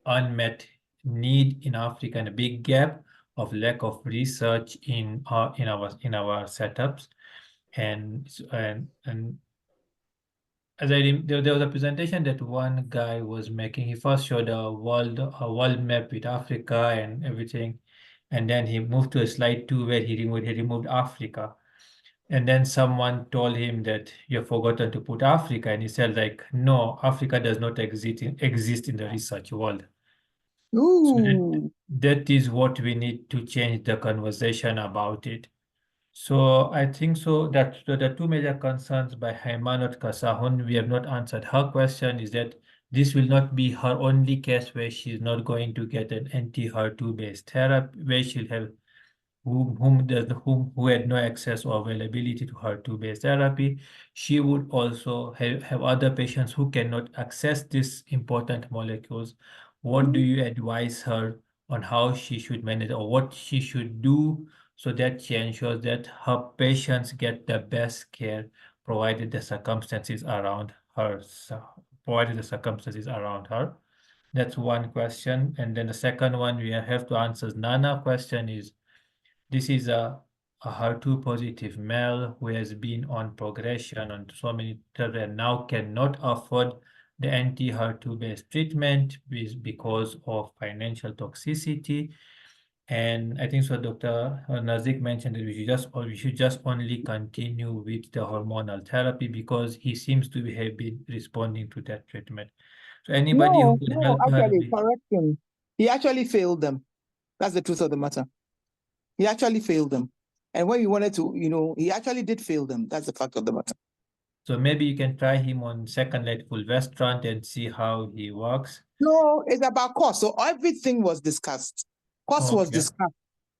unmet need in Africa, and a big gap of lack of research in our setups. And there was a presentation that one guy was making. He first showed a world map with Africa and everything, and then he moved to a slide 2 where he removed Africa. And then someone told him that you've forgotten to put Africa, and he said like, no, Africa does not exist in the research world. So Ooh. that is what we need to change the conversation about it. So I think so that the two major concerns by Haimanot Kasahun, we have not answered. Her question is that this will not be her only case where she's not going to get an anti-HER2 based therapy, where she'll have who had no access or availability to HER2 based therapy. She would also have other patients who cannot access these important molecules. What do you advise her on how she should manage or what she should do so that she ensures that her patients get the best care provided the circumstances around her, That's one question. And then the second one we have to answer Nana question is, this is a HER2 positive male who has been on progression on so many drugs and now cannot afford the anti-HER2 based treatment because of financial toxicity. And I think so Dr. Nazik mentioned that we should just only continue with the hormonal therapy because he seems to have been responding to that treatment. So anybody who can help her Actually, with correction. He actually failed them. That's the truth of the matter. He actually failed them. And when we wanted to, he actually did fail them. That's the fact of the matter. So maybe you can try him on second light fulvestrant and see how he works. No, it's about cost. So everything was discussed. Cost was Okay. discussed.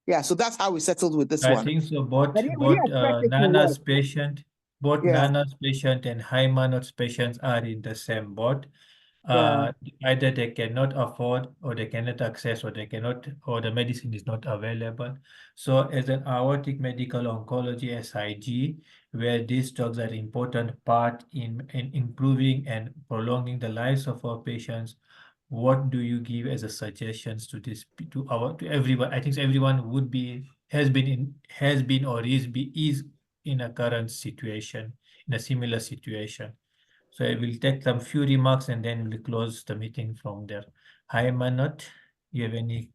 Yeah, so that's how we settled with this I one. think so. But Both we expect it to Nana's work. patient, both Yeah. Nana's patient and Haimanot's patients are in the same boat. Either they cannot afford or they cannot access or the medicine is not available. So as an aortic medical oncology SIG, where these drugs are an important part in improving and prolonging the lives of our patients, what do you give as a suggestions to everyone? I think everyone has been or is in a current situation, in a similar situation. So I will take some few remarks and then we'll close the meeting from there. Hi, Manot. You have any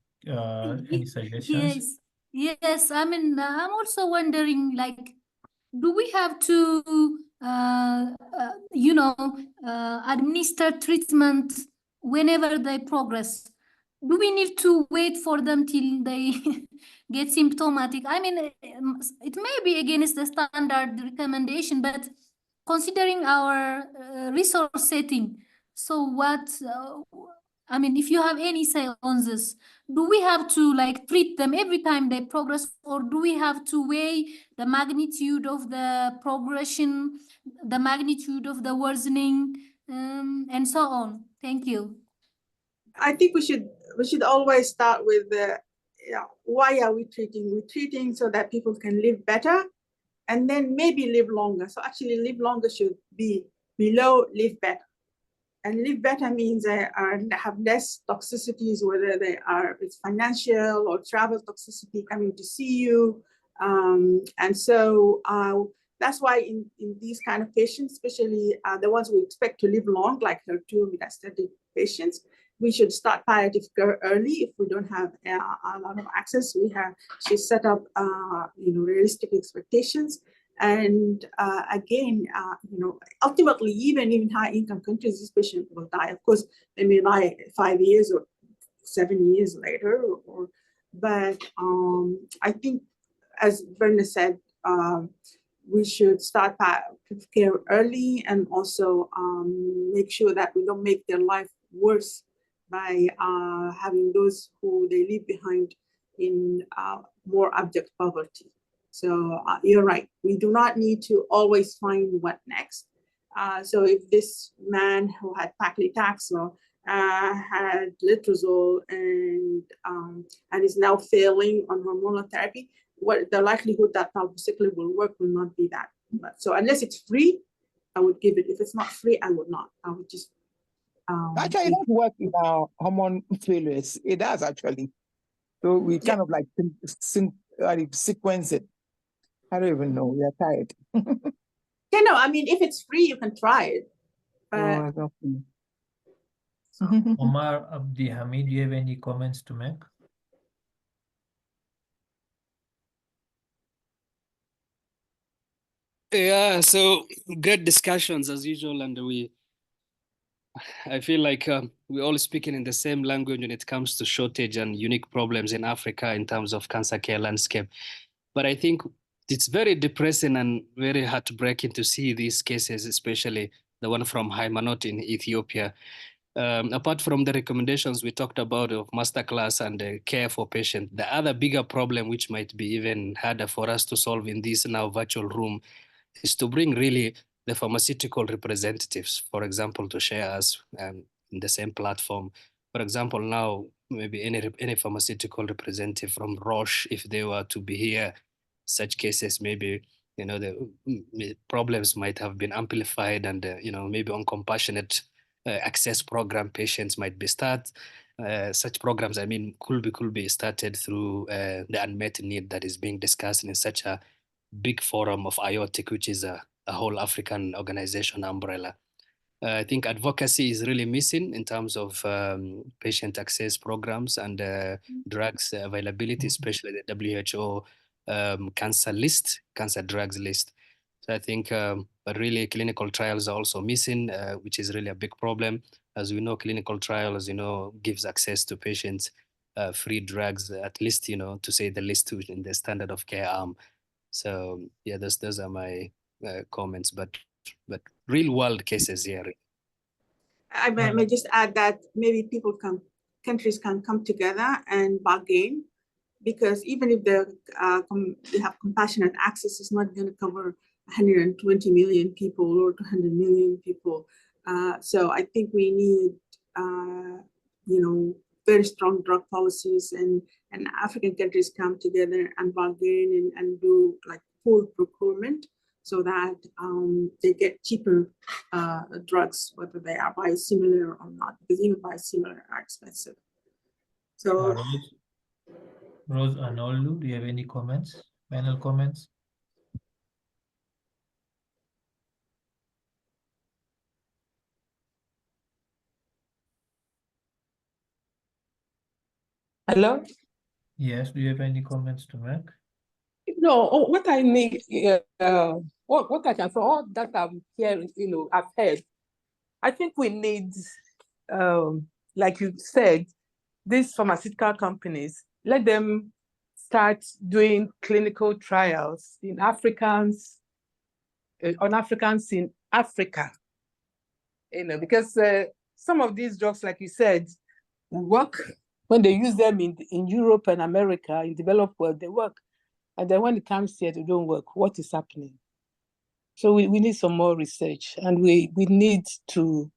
suggestions? Yes. I mean, I'm also wondering, like, do we have to, administer treatment whenever they progress? Do we need to wait for them till they get symptomatic? I mean, it may be against the standard recommendation, but considering our resource setting, so what, I mean, if you have any say on this, do we have to like treat them every time they progress, or do we have to weigh the magnitude of the progression, the magnitude of the worsening, and so on? Thank you. I think we should always start with why are we treating? We're treating so that people can live better and then maybe live longer. So actually live longer should be below live better. And live better means they have less toxicities, whether it's financial or travel toxicity coming to see you. And so that's why in these kind of patients, especially the ones we expect to live long, like HER2 metastatic patients, we should start palliative care early. If we don't have a lot of access, we should set up realistic expectations. And again, ultimately, even in high-income countries, this patient will die. Of course, they may die 5 years or 7 years later. But I think, as Verna said, we should start care early and also make sure that we don't make their life worse by having those who they leave behind in more abject poverty. So you're right. We do not need to always find what next. So if this man who had paclitaxel had letrozole and is now failing on hormonal therapy, what the likelihood that palbociclib will work will not be that much. So unless it's free, I would give it. If it's not free, I would not. I would just. Actually, it does work in our hormone failures. It does actually. So we kind of like sequence it. I don't even know. We are tired. I mean, if it's free, you can try it. But exactly. Omar Abdi Hamid, do you have any comments to make? Yeah, so great discussions as usual, and I feel like we're all speaking in the same language when it comes to shortage and unique problems in Africa in terms of cancer care landscape. But I think it's very depressing and very heartbreaking to see these cases, especially the one from Haymanot in Ethiopia. Apart from the recommendations we talked about of masterclass and care for patients, the other bigger problem, which might be even harder for us to solve in this now virtual room, is to bring really the pharmaceutical representatives, for example, to share us in the same platform. For example, now maybe any pharmaceutical representative from Roche, if they were to be here, such cases maybe the problems might have been amplified, and maybe on compassionate access program patients might be such programs, I mean, could be started through the unmet need that is being discussed in such a big forum of IOTIC, which is a whole African organization umbrella. I think advocacy is really missing in terms of patient access programs and drugs availability, especially the WHO cancer drugs list. So I think but really clinical trials are also missing, which is really a big problem. As we know, clinical trials, gives access to patients free drugs, at least, to say the least, in the standard of care arm. So yeah, those are my comments, but real world cases here. I may just add that maybe countries can come together and bargain, because even if they have compassionate access, it's not going to cover 120 million people or 200 million people. So I think we need, very strong drug policies, and African countries come together and bargain and do like full procurement, so that they get cheaper drugs, whether they are biosimilar or not, because even biosimilar are expensive. So Rose Anolu, do you have any comments? Final comments? Hello? Yes, do you have any comments to make? No, what I need, what I can, for all that I'm hearing, I've heard, I think we need, like you said, these pharmaceutical companies, let them start doing clinical trials on Africans in Africa, because some of these drugs, like you said, work when they use them in Europe and America, in developed world, they work. And then when it comes here, they don't work. What is happening? So we need some more research, and we need to,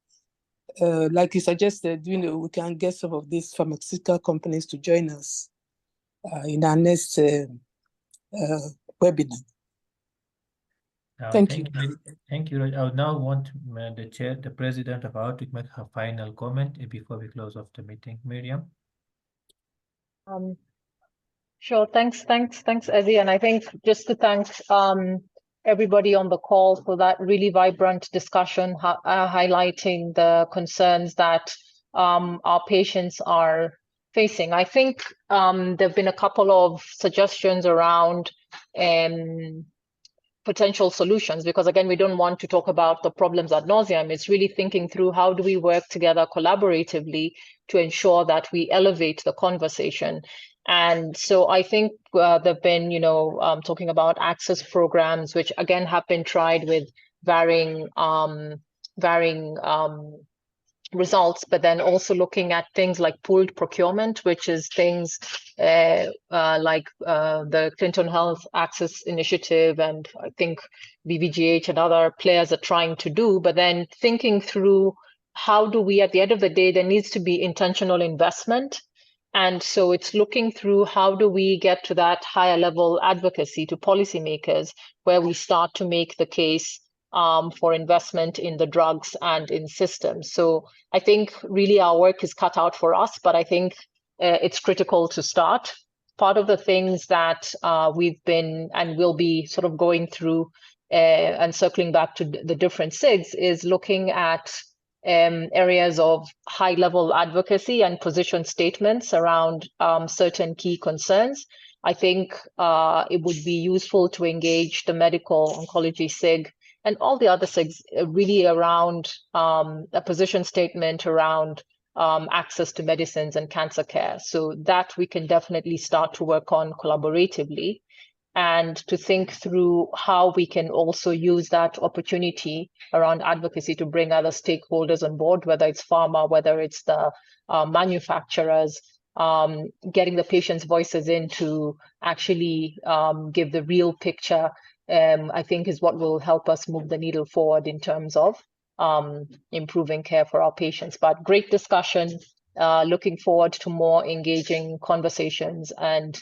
like you suggested, we can get some of these pharmaceutical companies to join us in our next webinar. Thank you. Thank you. I would now want the president of our to make her final comment before we close off the meeting. Miriam. Sure. Thanks, Eddie. And I think just to thank everybody on the call for that really vibrant discussion, highlighting the concerns that our patients are facing. I think there have been a couple of suggestions around potential solutions, because again, we don't want to talk about the problems ad nauseum. It's really thinking through how do we work together collaboratively to ensure that we elevate the conversation. And so I think there've been, talking about access programs, which again have been tried with varying results, but then also looking at things like pooled procurement, which is things like the Clinton Health Access Initiative, and I think BBGH and other players are trying to do, but then thinking through how do we, at the end of the day, there needs to be intentional investment. And so it's looking through how do we get to that higher level advocacy to policymakers, where we start to make the case for investment in the drugs and in systems. So I think really our work is cut out for us, but I think it's critical to start. Part of the things that we've been and will be sort of going through and circling back to the different SIGs, is looking at areas of high-level advocacy and position statements around certain key concerns. I think it would be useful to engage the medical oncology SIG and all the other SIGs really around a position statement around access to medicines and cancer care. So that we can definitely start to work on collaboratively, and to think through how we can also use that opportunity around advocacy to bring other stakeholders on board, whether it's pharma, whether it's the manufacturers, getting the patients' voices in to actually give the real picture, I think is what will help us move the needle forward in terms of improving care for our patients. But great discussion, looking forward to more engaging conversations and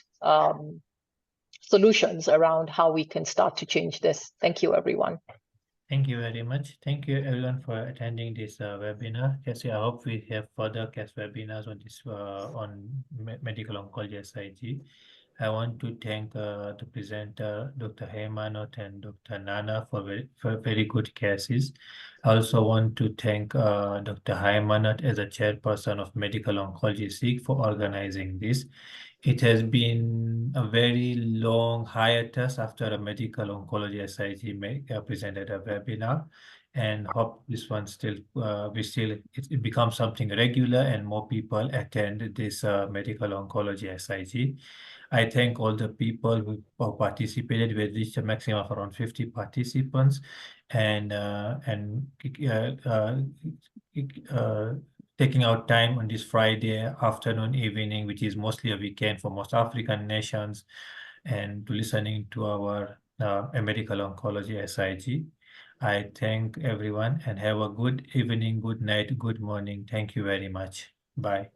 solutions around how we can start to change this. Thank you, everyone. Thank you very much. Thank you everyone for attending this webinar. Yes, I hope we have further case webinars on this on medical oncology SIG. I want to thank the presenter, Dr. Heymanot and Dr. Nana for very good cases. I also want to thank Dr. Heymanot as a chairperson of Medical Oncology SIG for organizing this. It has been a very long hiatus after a medical oncology SIG presented a webinar, and hope this one still it becomes something regular and more people attend this medical oncology SIG. I thank all the people who participated. We reached a maximum of around 50 participants, and taking out time on this Friday afternoon, evening, which is mostly a weekend for most African nations, and to listening to our medical oncology SIG. I thank everyone and have a good evening, good night, good morning. Thank you very much. Bye.